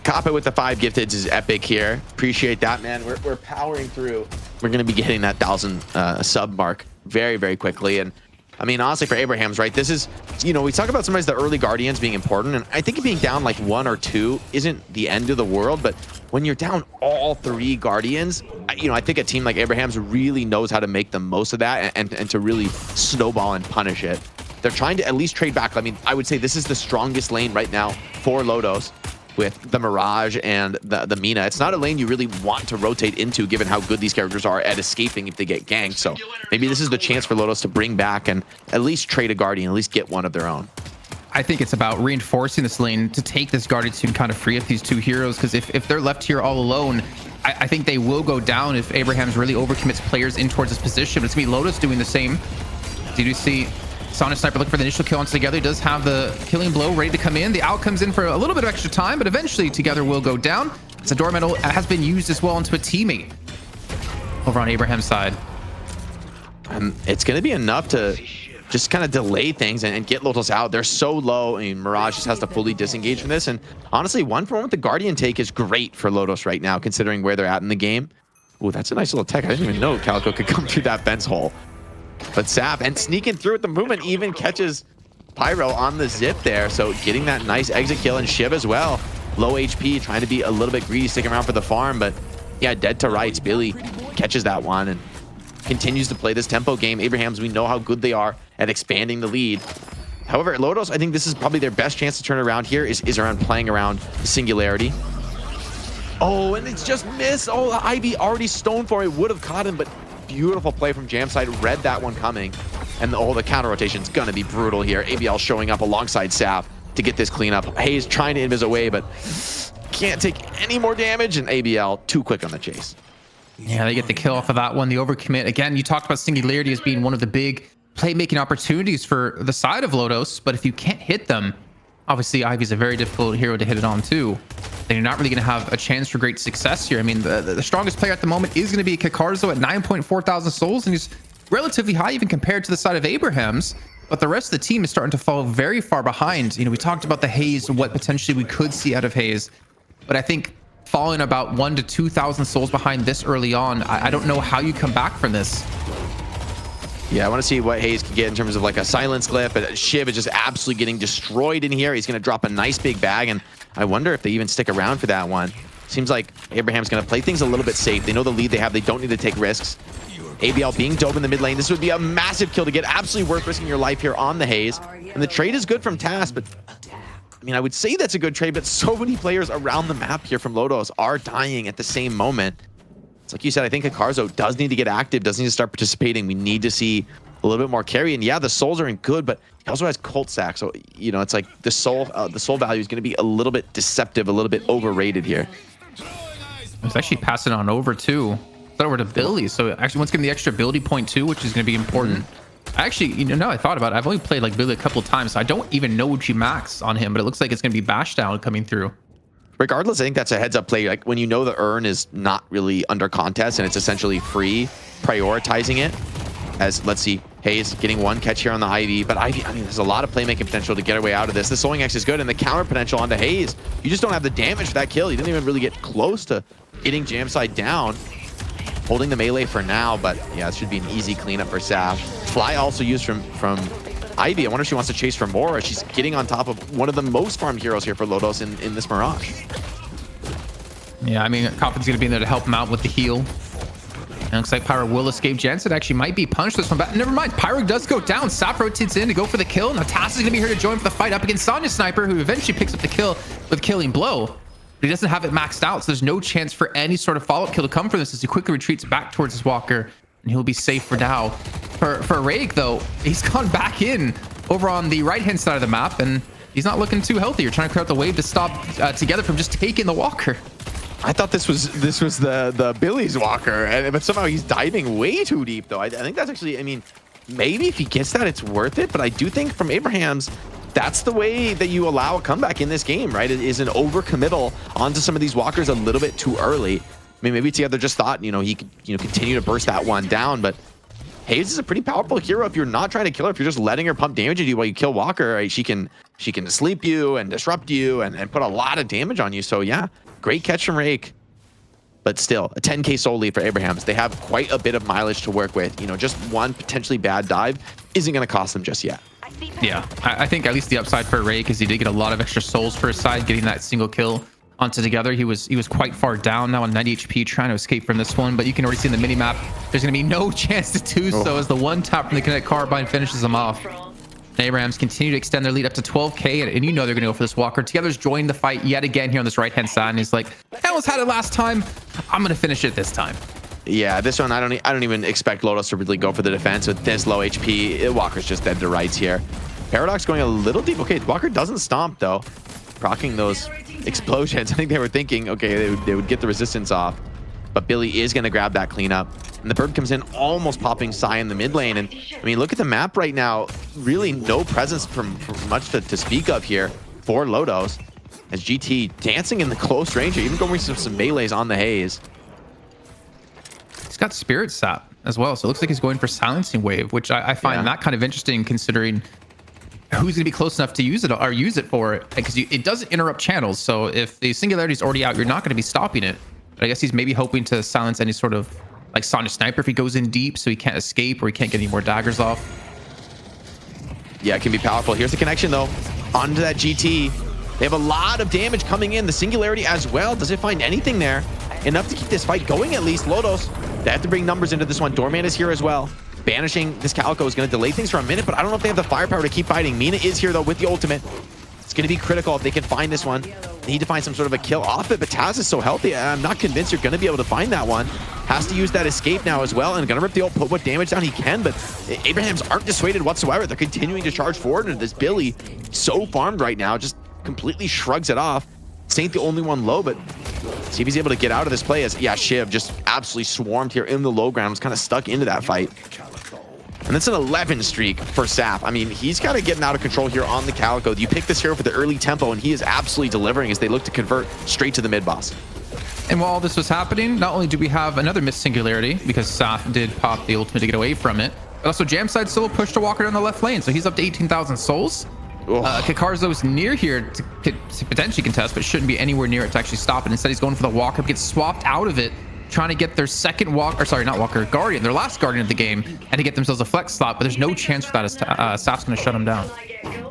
Cop it with the 5 gifteds is epic here. Appreciate that, man. We're powering through. We're gonna be getting that 1,000 sub mark very, very quickly. And I mean, honestly, for Abrahams, right, this is, you know, we talk about sometimes the early Guardians being important, and I think being down like 1 or 2 isn't the end of the world, but when you're down all 3 Guardians, you know, I think a team like Abrahams really knows how to make the most of that and to really snowball and punish it. They're trying to at least trade back. I mean, I would say this is the strongest lane right now for Lotos, with the Mirage and the Mina. It's not a lane you really want to rotate into given how good these characters are at escaping if they get ganked. So maybe this is the chance for Lotos to bring back and at least trade a Guardian, at least get one of their own. I think it's about reinforcing this lane to take this Guardian soon, kind of free up these 2 heroes, because if they're left here all alone, I think they will go down if Abrahams really overcommits players in towards this position. But it's gonna be Lotus doing the same. So you do see Sonic Sniper looking for the initial kill onto Together. He does have the killing blow ready to come in. The Owl comes in for a little bit of extra time, but eventually Together will go down. The Door Metal has been used as well into a teammate over on Abraham's side. And it's going to be enough to just kind of delay things and get Lotos out. They're so low. I mean, Mirage just has to fully disengage from this. And honestly, 1-for-1 with the Guardian take is great for Lotos right now, considering where they're at in the game. Oh, that's a nice little tech. I didn't even know Calico could come through that fence hole. But Saf, and sneaking through at the movement, even catches Pyro on the zip there. So getting that nice exit kill, and Shiv as well. Low HP, trying to be a little bit greedy, sticking around for the farm. But yeah, dead to rights. Billy catches that one and continues to play this tempo game. Abrahams, we know how good they are at expanding the lead. However, at Lotos, I think this is probably their best chance to turn around here is around playing around the Singularity. Oh, and it's just missed. Oh, the Ivy already stoned for it. Would have caught him, but beautiful play from Jamside. Read that one coming. And the counter rotation is going to be brutal here. ABL showing up alongside Saf to get this cleanup. Hayes trying to invis away, but can't take any more damage. And ABL too quick on the chase. Yeah, they get the kill off of that one. The overcommit. Again, you talked about Singularity as being one of the big playmaking opportunities for the side of Lotos. But if you can't hit them, obviously Ivy's a very difficult hero to hit it on too. Then you're not really going to have a chance for great success here. I mean, the strongest player at the moment is going to be Kakarzo at 9.4 thousand souls, and he's relatively high even compared to the side of Abrahams. But the rest of the team is starting to fall very far behind. You know, we talked about the Haze, what potentially we could see out of Haze. But I think falling about 1,000 to 2,000 souls behind this early on, I don't know how you come back from this. Yeah, I want to see what Hayes can get in terms of like a silence glyph, but Shiv is just absolutely getting destroyed in here. He's going to drop a nice big bag, and I wonder if they even stick around for that one. Seems like Abraham's going to play things a little bit safe. They know the lead they have. They don't need to take risks. ABL being dope in the mid lane. This would be a massive kill to get. Absolutely worth risking your life here on the Haze. And the trade is good from TAS, but I mean, I would say that's a good trade, but so many players around the map here from Lotos are dying at the same moment. It's like you said, I think Kakarzo does need to get active, does need to start participating. We need to see a little bit more carry. And yeah, the souls are in good, but he also has Cult Sack. So, you know, it's like the soul value is going to be a little bit deceptive, a little bit overrated here. It's actually passing on over too. Over to Billy. So actually, once getting the extra ability point too, which is going to be important. Actually, you know, now I thought about it, I've only played like Billy a couple of times, so I don't even know what you max on him, but it looks like it's going to be bash down coming through. Regardless, I think that's a heads up play. Like when you know the urn is not really under contest and it's essentially free, prioritizing it. As let's see, Hayes getting one catch here on the Ivy, but Ivy, I mean, there's a lot of playmaking potential to get away out of this. The Soling X is good, and the counter potential onto Hayes. You just don't have the damage for that kill. You didn't even really get close to getting Jamside down. Holding the melee for now, but yeah, it should be an easy cleanup for Saf. Fly also used from Ivy. I wonder if she wants to chase for more, as she's getting on top of one of the most farmed heroes here for Lotos in this Mirage. Yeah, I mean, Coffin's going to be in there to help him out with the heal. And looks like Pyro will escape. Jensen actually might be punished this one, but never mind. Pyro does go down. Sap rotates in to go for the kill. Now Tass is going to be here to join for the fight up against Sonya Sniper, who eventually picks up the kill with Killing Blow. But he doesn't have it maxed out, so there's no chance for any sort of follow-up kill to come from this as he quickly retreats back towards his Walker, and he'll be safe for now. For Rake, though, he's gone back in over on the right-hand side of the map, and he's not looking too healthy. You're trying to clear out the wave to stop Together from just taking the Walker. I thought this was the Billy's Walker, but somehow he's diving way too deep, though. I think that's actually, I mean, maybe if he gets that, it's worth it. But I do think from Abraham's, that's the way that you allow a comeback in this game, right? It is an overcommittal onto some of these Walkers a little bit too early. I mean, maybe Together just thought, he could, continue to burst that one down, but Hayes is a pretty powerful hero if you're not trying to kill her. If you're just letting her pump damage at you while you kill Walker, right? She can sleep you and disrupt you and put a lot of damage on you. So yeah, great catch from Rake. But still, a 10k soul lead for Abrahams. They have quite a bit of mileage to work with. Just one potentially bad dive isn't going to cost them just yet. Yeah, I think at least the upside for Rake is he did get a lot of extra souls for his side, getting that single kill onto Together. He was quite far down now on 90 HP, trying to escape from this one. But you can already see in the mini map, there's going to be no chance to do so as the one tap from the Kinetic Carbine finishes him off. And Abrahams continue to extend their lead up to 12k, and they're going to go for this Walker. Together's joined the fight yet again here on this right-hand side, and he's like, I almost had it last time. I'm going to finish it this time. Yeah, this one, I don't even expect Lotos to really go for the defense with this low HP. Walker's just dead to rights here. Paradox going a little deep. Okay, Walker doesn't stomp, though. Proccing those explosions. I think they were thinking, okay, they would get the resistance off. But Billy is going to grab that cleanup. And the bird comes in almost popping Psy in the mid lane. And I mean, look at the map right now. Really no presence from much to speak of here for Lotos. As GT dancing in the close range, even going for some melees on the Haze. He's got Spirit Sap as well. So it looks like he's going for Silencing Wave, which I find that kind of interesting considering who's going to be close enough to use it or use it for it. Because it doesn't interrupt channels. So if the Singularity is already out, you're not going to be stopping it. But I guess he's maybe hoping to silence any sort of like Sonya Sniper if he goes in deep so he can't escape or he can't get any more daggers off. Yeah, it can be powerful. Here's the connection, though. Onto that GT. They have a lot of damage coming in. The Singularity as well. Does it find anything there? Enough to keep this fight going at least. Lotos, they have to bring numbers into this one. Doorman is here as well. Banishing this Calico is going to delay things for a minute, but I don't know if they have the firepower to keep fighting. Mina is here, though, with the ultimate. It's going to be critical if they can find this one. They need to find some sort of a kill off it, but Taz is so healthy. I'm not convinced you're going to be able to find that one. Has to use that escape now as well, and going to rip the ult, put what damage down he can, but Abrahams aren't dissuaded whatsoever. They're continuing to charge forward, and this Billy, so farmed right now, just completely shrugs it off. This ain't the only one low, but see if he's able to get out of this play as, yeah, Shiv just absolutely swarmed here in the low ground, was kind of stuck into that fight. And that's an 11 streak for Sap. I mean, he's kind of getting out of control here on the Calico. You pick this hero for the early tempo, and he is absolutely delivering as they look to convert straight to the mid boss. And while all this was happening, not only do we have another missed Singularity, because Sap did pop the ultimate to get away from it, but also Jamside still pushed to Walker down the left lane, so he's up to 18,000 souls. Kakarzo is near here to potentially contest, but shouldn't be anywhere near it to actually stop it. Instead, he's going for the Walker, gets swapped out of it, trying to get their second Walker, sorry, not Walker, Guardian, their last Guardian of the game, and to get themselves a flex slot, but there's no chance for that as Sap's going to shut him down.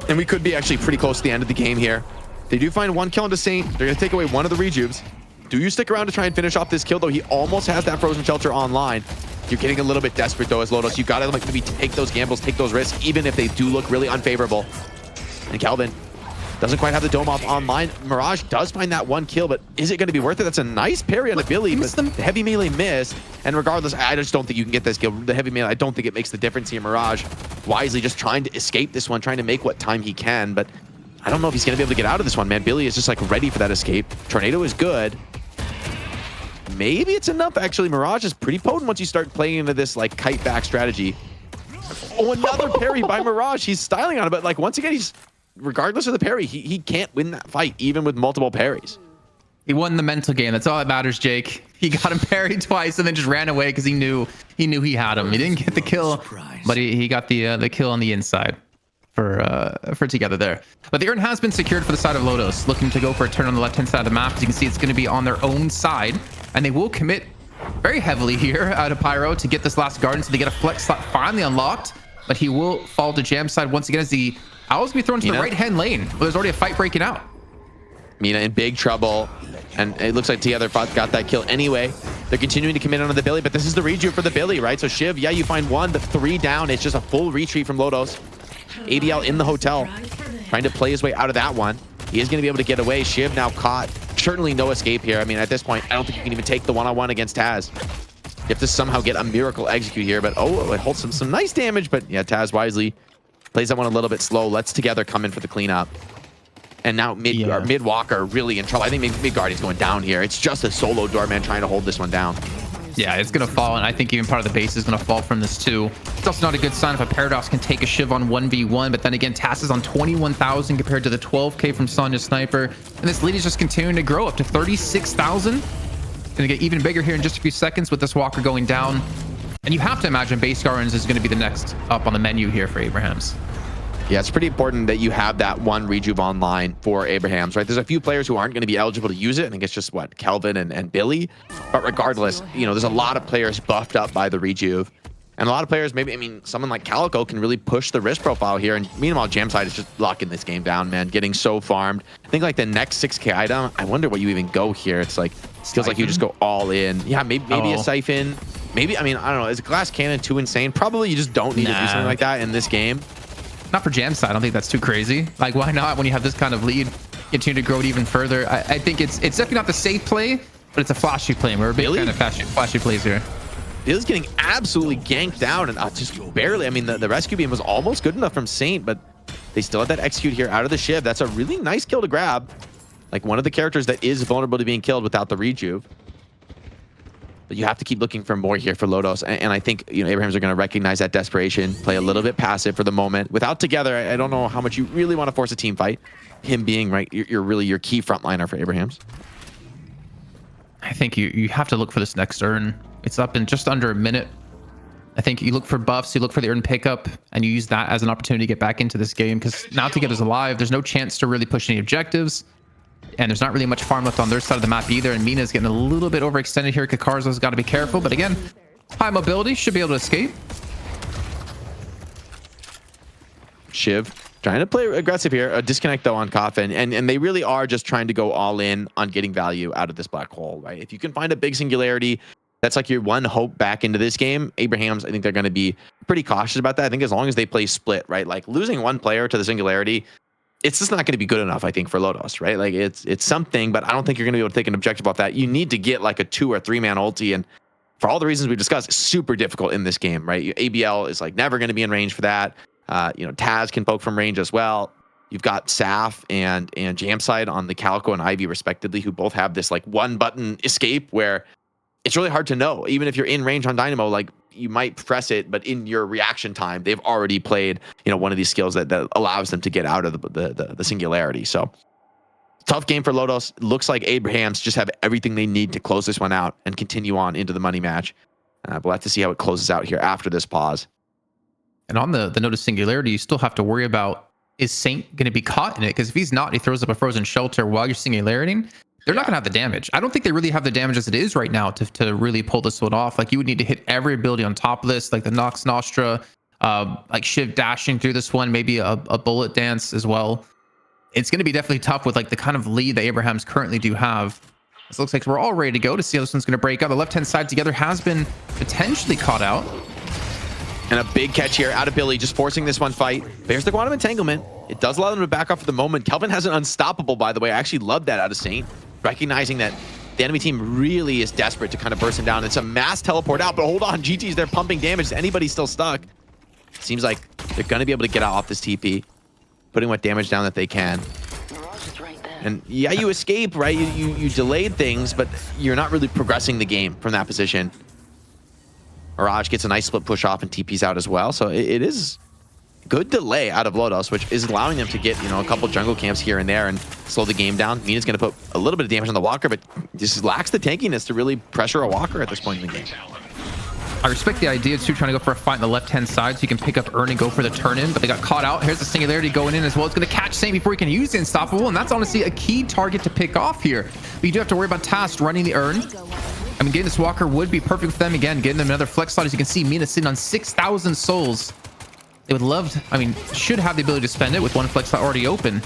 And we could be actually pretty close to the end of the game here. They do find one kill into Saint. They're going to take away one of the rejubes. Do you stick around to try and finish off this kill, though? He almost has that Frozen Shelter online. You're getting a little bit desperate, though, as Lotos. You got to maybe take those gambles, take those risks, even if they do look really unfavorable. And Kelvin doesn't quite have the dome off online. Mirage does find that one kill, but is it going to be worth it? That's a nice parry on a Billy, but the heavy melee missed. And regardless, I just don't think you can get this kill. The heavy melee, I don't think it makes the difference here. Mirage wisely just trying to escape this one, trying to make what time he can, but I don't know if he's going to be able to get out of this one, man. Billy is just like ready for that escape. Tornado is good. Maybe it's enough, actually. Mirage is pretty potent once you start playing into this like kite back strategy. Oh, another parry by Mirage. He's styling on it, but like once again, he's regardless of the parry, he can't win that fight even with multiple parries. He won the mental game. That's all that matters, Jake. He got him parried twice and then just ran away because he knew he had him. He didn't get the kill, but he got the kill on the inside for Together there. But the urn has been secured for the side of Lotos, looking to go for a turn on the left-hand side of the map. As you can see, it's going to be on their own side, and they will commit very heavily here out of Pyro to get this last Guardian, so they get a flex slot finally unlocked. but he will fall to jam side once again as the Owl's gonna be thrown to the right hand lane. Well, there's already a fight breaking out. Mina in big trouble, and it looks like Together got that kill anyway. They're continuing to commit onto the Billy, but this is the rejuve for the Billy, right? So Shiv, yeah, you find 1, but 3 down. It's just a full retreat from Lotos. ABL in the hotel, trying to play his way out of that one. He is going to be able to get away. Shiv now caught. Certainly no escape here. I mean, at this point, I don't think you can even take the one-on-one against Taz. You have to somehow get a miracle execute here, but oh, it holds some nice damage. But yeah, Taz wisely plays that one a little bit slow. Let's Together come in for the cleanup. And now mid Walker really in trouble. I think mid Guardian's going down here. It's just a solo Doorman trying to hold this one down. Yeah, it's going to fall, and I think even part of the base is going to fall from this too. It's also not a good sign if a Paradox can take a Shiv on 1v1, but then again, Tass is on 21,000 compared to the 12k from Sonya Sniper, and this lead is just continuing to grow up to 36,000. Going to get even bigger here in just a few seconds with this Walker going down. And you have to imagine Base Gardens is going to be the next up on the menu here for Abrahams. Yeah, it's pretty important that you have that one rejuve online for Abrahams, right? There's a few players who aren't going to be eligible to use it. I think it's just, what, Kelvin and Billy? But regardless, you know, there's a lot of players buffed up by the rejuve. And a lot of players, maybe, I mean, someone like Calico can really push the risk profile here. And meanwhile, Jamside is just locking this game down, man, getting so farmed. I think like the next 6k item, I wonder what you even go here. It's like, feels like you just go all in. Yeah, maybe a Siphon. Maybe, I mean, I don't know. Is a Glass Cannon too insane? Probably you just don't need to do something like that in this game. Not for Jam side. I don't think that's too crazy. Like, why not when you have this kind of lead, continue to grow it even further? I think it's definitely not the safe play, but it's a flashy play. We're a big fan of flashy plays here. Billy's getting absolutely ganked down and just barely. I mean, the rescue beam was almost good enough from Saint, but they still had that execute here out of the Shiv. That's a really nice kill to grab. Like one of the characters that is vulnerable to being killed without the rejuve. But you have to keep looking for more here for Lotos. And I think, you know, Abrahams are going to recognize that desperation, play a little bit passive for the moment. Without Together, I don't know how much you really want to force a team fight. Him being, right, you're really your key frontliner for Abrahams. I think you have to look for this next urn. It's up in just under a minute. I think you look for buffs, you look for the urn pickup, and you use that as an opportunity to get back into this game. Because now Together's alive, there's no chance to really push any objectives. And there's not really much farm left on their side of the map either. And Mina's getting a little bit overextended here. Kakarzo's got to be careful. But again, high mobility, should be able to escape. Shiv trying to play aggressive here. A disconnect, though, on Coffin. And they really are just trying to go all in on getting value out of this black hole, right? If you can find a big singularity, that's like your one hope back into this game. Abrahams, I think they're going to be pretty cautious about that. I think as long as they play split, right? Like losing one player to the singularity, it's just not going to be good enough, I think, for Lotos, right? Like it's something, but I don't think you're going to be able to take an objective off that. You need to get like a 2 or 3 man ulti, and for all the reasons we've discussed, it's super difficult in this game, right? ABL is like never going to be in range for that. You know, Taz can poke from range as well. You've got Saf and Jamside on the Calico and Ivy respectively, who both have this like one button escape where it's really hard to know. Even if you're in range on Dynamo, like you might press it, but in your reaction time, they've already played, you know, one of these skills that allows them to get out of the singularity. So tough game for Lotos. Looks like Abrahams just have everything they need to close this one out and continue on into the money match. We'll have to see how it closes out here after this pause. And on the note of singularity, you still have to worry about, is Saint going to be caught in it? Because if he's not, he throws up a frozen shelter while you're singularitying. They're not going to have the damage. I don't think they really have the damage as it is right now to really pull this one off. Like you would need to hit every ability on top of this, like the Nox Nostra, like Shiv dashing through this one, maybe a bullet dance as well. It's going to be definitely tough with like the kind of lead that Abrahams currently do have. This looks like we're all ready to go to see how this one's going to break out. The left-hand side Together has been potentially caught out. And a big catch here out of Billy, just forcing this one fight. There's the Quantum Entanglement. It does allow them to back off for the moment. Kelvin has an Unstoppable, by the way. I actually love that out of Saint. Recognizing that the enemy team really is desperate to kind of burst him down. It's a mass teleport out, but hold on, GG's there pumping damage. Is anybody still stuck? Seems like they're going to be able to get out off this TP, putting what damage down that they can. And yeah, you escape, right? You delayed things, but you're not really progressing the game from that position. Mirage gets a nice split push off and TP's out as well. So it is good delay out of Lotos, which is allowing them to get, you know, a couple jungle camps here and there and slow the game down. Mina's going to put a little bit of damage on the Walker, but just lacks the tankiness to really pressure a Walker at this point in the game. I respect the idea too, trying to go for a fight on the left-hand side so you can pick up Urn and go for the turn-in, but they got caught out. Here's the singularity going in as well. It's going to catch Saint before he can use the Unstoppable, and that's honestly a key target to pick off here. But you do have to worry about Tast running the Urn. I mean, getting this Walker would be perfect for them. Again, getting them another flex slot. As you can see, Mina sitting on 6,000 souls. They would love to, I mean, should have the ability to spend it with one flex slot already open.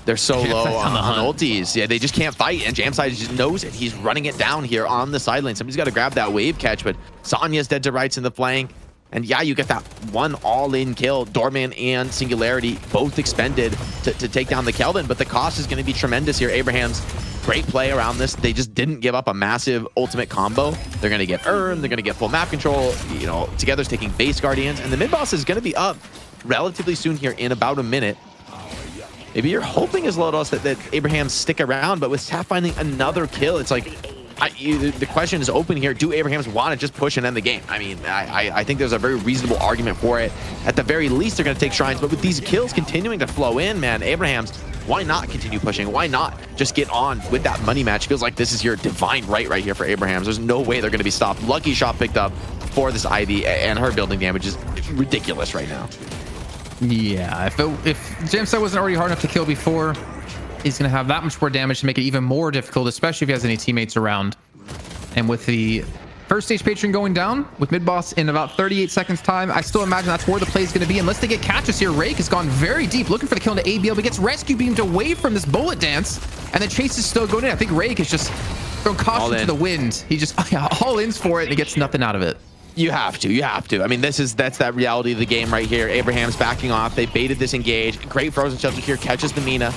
They're so low on the on hunt. ultis. Yeah, they just can't fight, and Jamside just knows it. He's running it down here on the sideline. Somebody's got to grab that wave catch, but Sonya's dead to rights in the flank. And yeah, you get that one all-in kill. Doorman and Singularity both expended to take down the Kelvin, but the cost is going to be tremendous here. Abraham's great play around this. They just didn't give up a massive ultimate combo. They're going to get Urn, they're going to get full map control. You know, Together's taking base guardians, and the mid boss is going to be up relatively soon here in about a minute. Maybe you're hoping as Lotos that Abraham stick around, but with Saf finding another kill, it's like, the question is open here. Do Abrahams want to just push and end the game? I mean, I think there's a very reasonable argument for it. At the very least, they're going to take shrines, but with these kills continuing to flow in, man, Abrahams, why not continue pushing? Why not just get on with that money match? Feels like this is your divine right here for Abrahams. There's no way they're going to be stopped. Lucky shot picked up for this Ivy, and her building damage is ridiculous right now. Yeah, if Jamside wasn't already hard enough to kill before, he's going to have that much more damage to make it even more difficult, especially if he has any teammates around. And with the first stage patron going down, with mid boss in about 38 seconds time, I still imagine that's where the play is going to be, unless they get catches here. Rake has gone very deep, looking for the kill into ABL, but gets rescue beamed away from this bullet dance, and the chase is still going in. I think Rake is just thrown caution to the wind. He just all ins for it, and he gets nothing out of it. You have to. I mean, that's that reality of the game right here. Abraham's backing off. They baited this engage. Great frozen shelter here, catches the Mina.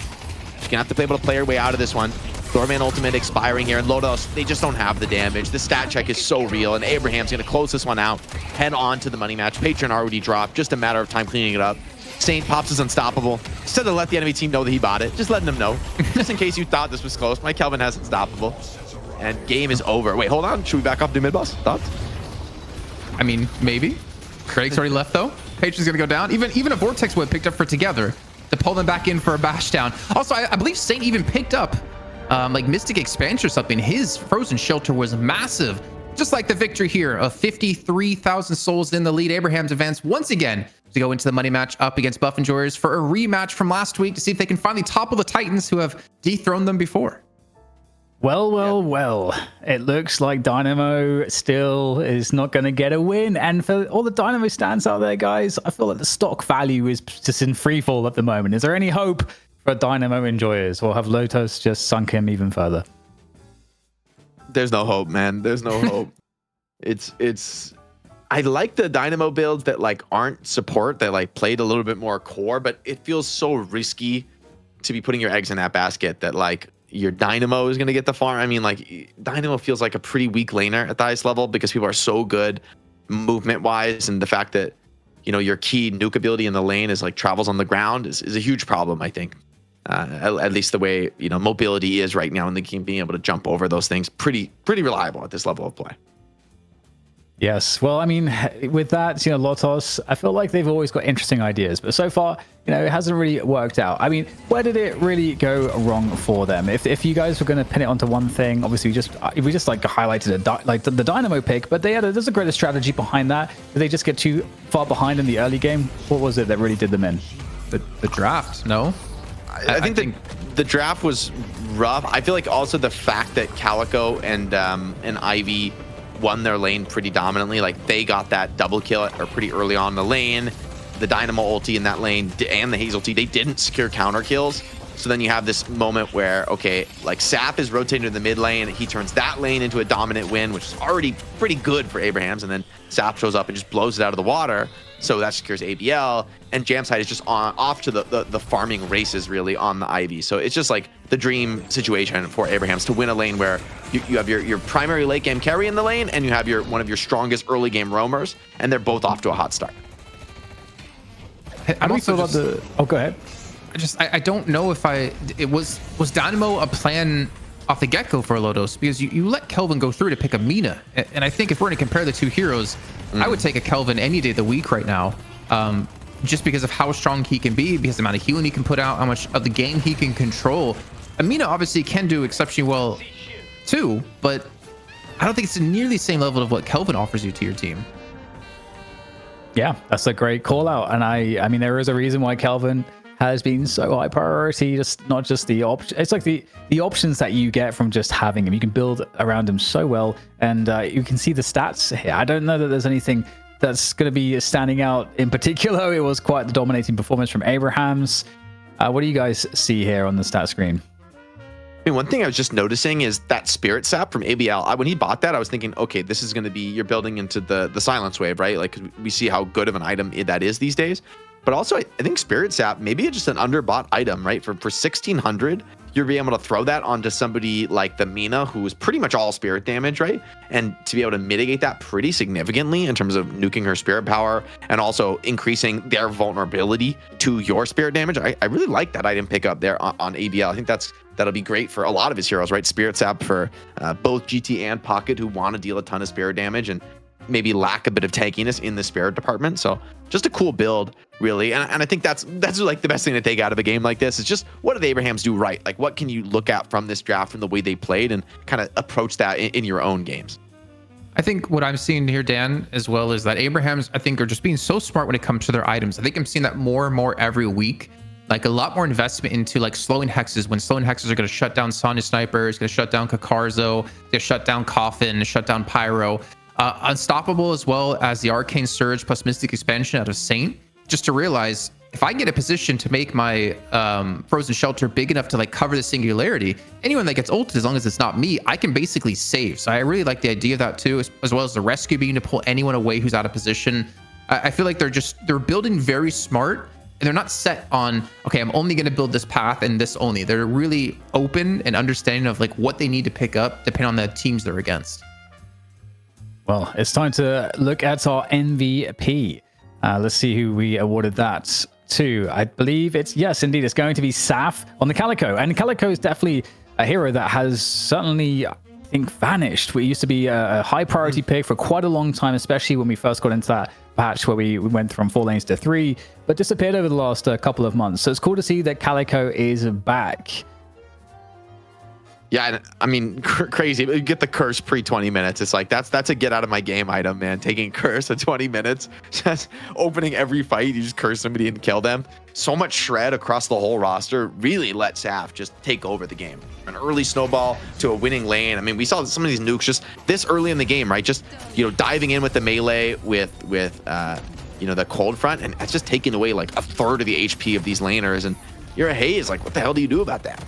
She's gonna have to be able to play her way out of this one. Doorman ultimate expiring here, and Lotos, they just don't have the damage. The stat check is so real, and Abraham's gonna close this one out, head on to the money match. Patron already dropped, just a matter of time cleaning it up. Saint pops is unstoppable. Instead of let the enemy team know that he bought it, just letting them know. Just in case you thought this was close, my Kelvin has unstoppable. And game is over. Wait, hold on. Should we back up to mid boss? Thoughts? I mean, maybe. Craig's already left though. Patron's gonna go down. Even a Vortex Whip picked up for Together to pull them back in for a bash down. Also, I believe Saint even picked up like Mystic Expansion or something. His frozen shelter was massive. Just like the victory here of 53,000 souls in the lead. Abraham's advance once again to go into the money match up against Buff Enjoyers for a rematch from last week to see if they can finally topple the Titans who have dethroned them before. Well, it looks like Dynamo still is not going to get a win. And for all the Dynamo stands out there, guys, I feel like the stock value is just in free fall at the moment. Is there any hope for Dynamo enjoyers, or have Lotos just sunk him even further? There's no hope, man. There's no hope. It's I like the Dynamo builds that like aren't support, that like played a little bit more core, but it feels so risky to be putting your eggs in that basket that like your Dynamo is going to get the farm. I mean, like, Dynamo feels like a pretty weak laner at the highest level because people are so good movement wise, and the fact that, you know, your key nuke ability in the lane is like travels on the ground is a huge problem, I think. At least the way, you know, mobility is right now in the game, being able to jump over those things, pretty reliable at this level of play. Yes. Well, I mean, with that, you know, Lotos, I feel like they've always got interesting ideas, but so far, you know, it hasn't really worked out. I mean, where did it really go wrong for them? If you guys were going to pin it onto one thing, obviously we just like highlighted the Dynamo pick, but there's a greater strategy behind that. Did they just get too far behind in the early game? What was it that really did them in? The draft, no? I think the draft was rough. I feel like also the fact that Calico and Ivy won their lane pretty dominantly. Like, they got that double kill or pretty early on in the lane. The Dynamo ulti in that lane and the Hazel ulti, they didn't secure counter kills. So then you have this moment where, okay, like Sap is rotating to the mid lane. He turns that lane into a dominant win, which is already pretty good for Abrahams. And then Sap shows up and just blows it out of the water. So that secures ABL. And Jamside is just off to the farming races, really, on the Ivy. So it's just like the dream situation for Abrahams to win a lane where you have your primary late game carry in the lane, and you have one of your strongest early game roamers, and they're both off to a hot start. How do you feel about the... Oh, go ahead. I don't know if it was Dynamo a plan off the get-go for Lotos, because you let Kelvin go through to pick a Mina, and I think if we're going to compare the two heroes, I would take a Kelvin any day of the week right now, just because of how strong he can be, because of the amount of healing he can put out, how much of the game he can control. Mina obviously can do exceptionally well too, but I don't think it's nearly the same level of what Kelvin offers you to your team. Yeah, that's a great call out, and I mean, there is a reason why Kelvin has been so high priority. Just not just the option. It's like the options that you get from just having him. You can build around him so well, and you can see the stats here. I don't know that there's anything that's going to be standing out in particular. It was quite the dominating performance from Abrahams. What do you guys see here on the stat screen? I mean, one thing I was just noticing is that Spirit Sap from ABL. When he bought that, I was thinking, okay, this is going to be, you're building into the Silence Wave, right? Like, we see how good of an item that is these days. But also, I think Spirit Sap, maybe it's just an underbought item, right? For 1600, you're being able to throw that onto somebody like the Mina, who is pretty much all spirit damage, right? And to be able to mitigate that pretty significantly in terms of nuking her spirit power and also increasing their vulnerability to your spirit damage. I really like that item pickup there on ABL. I think that'll be great for a lot of his heroes, right? Spirit Sap for both GT and Pocket, who want to deal a ton of spirit damage and maybe lack a bit of tankiness in the spirit department. So just a cool build, really. And I think that's like the best thing to take out of a game like this is just, what did the Abrahams do right? Like, what can you look at from this draft, from the way they played, and kind of approach that in your own games? I think what I'm seeing here, Dan, as well, is that Abrahams, I think, are just being so smart when it comes to their items. I think I'm seeing that more and more every week. Like, a lot more investment into like slowing hexes, when slowing hexes are going to shut down Sonya Sniper, it's going to shut down Kakarzo, it's going to shut down Coffin, shut down Pyro. Unstoppable, as well as the Arcane Surge plus Mystic Expansion out of Saint, just to realize, if I get a position to make my Frozen Shelter big enough to like cover the Singularity, anyone that gets ulted, as long as it's not me, I can basically save. So I really like the idea of that too, as well as the rescue being to pull anyone away who's out of position. I feel like they're building very smart, and they're not set on, okay, I'm only going to build this path and this only. They're really open and understanding of like what they need to pick up depending on the teams they're against. Well, it's time to look at our MVP. Let's see who we awarded that to. I believe yes, indeed, it's going to be Saf on the Calico. And Calico is definitely a hero that has certainly, I think, vanished. We used to be a high priority pick for quite a long time, especially when we first got into that patch where we went from 4 lanes to 3, but disappeared over the last couple of months. So it's cool to see that Calico is back. Yeah, I mean, crazy. You get the curse pre 20 minutes. It's like, that's a get out of my game item, man. Taking curse at 20 minutes, just opening every fight, you just curse somebody and kill them. So much shred across the whole roster really let Saf just take over the game. An early snowball to a winning lane. I mean, we saw some of these nukes just this early in the game, right? Just, diving in with the melee with the cold front, and that's just taking away like a third of the HP of these laners. And you're a Haze, like, what the hell do you do about that?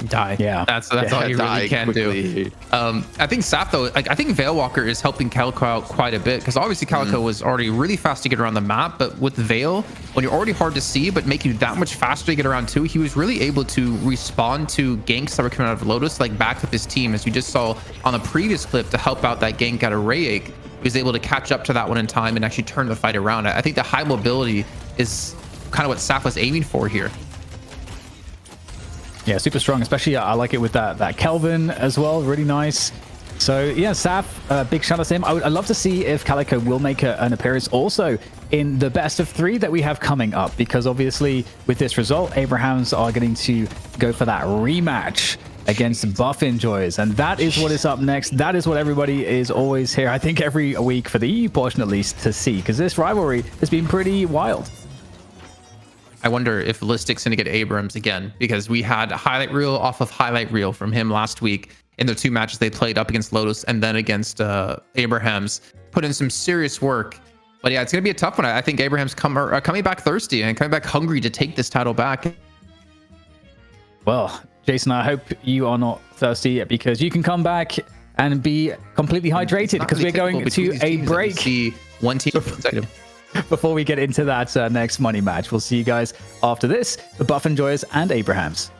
Die. Yeah, that's all you really can quickly do. I think Sap, though, like, I think Veilwalker is helping Calico out quite a bit, because obviously Calico was already really fast to get around the map, but with Veil, when you're already hard to see but make you that much faster to get around too, he was really able to respond to ganks that were coming out of Lotus, like back up his team, as you just saw on the previous clip, to help out that gank out of Rayake. He was able to catch up to that one in time and actually turn the fight around. I think the high mobility is kind of what Sap was aiming for here. Yeah, super strong, especially I like it with that Kelvin as well. Really nice. So yeah, Saf, big shout out to him. I'd love to see if Calico will make an appearance also in the best of 3 that we have coming up, because obviously with this result, Abrahams are going to go for that rematch against Buff Enjoys, and that is what is up next. That is what everybody is always here, I think, every week for the EU portion at least, to see, because this rivalry has been pretty wild. I wonder if Listic's going to get Abrams again, because we had a highlight reel off of highlight reel from him last week in the 2 matches they played, up against Lotus and then against Abrahams. Put in some serious work. But yeah, it's going to be a tough one. I think Abrahams coming back thirsty and coming back hungry to take this title back. Well, Jason, I hope you are not thirsty, because you can come back and be completely hydrated, because we're going to a break. See one team before we get into that next money match. We'll see you guys after this, the Buff Enjoyers and Abrahams.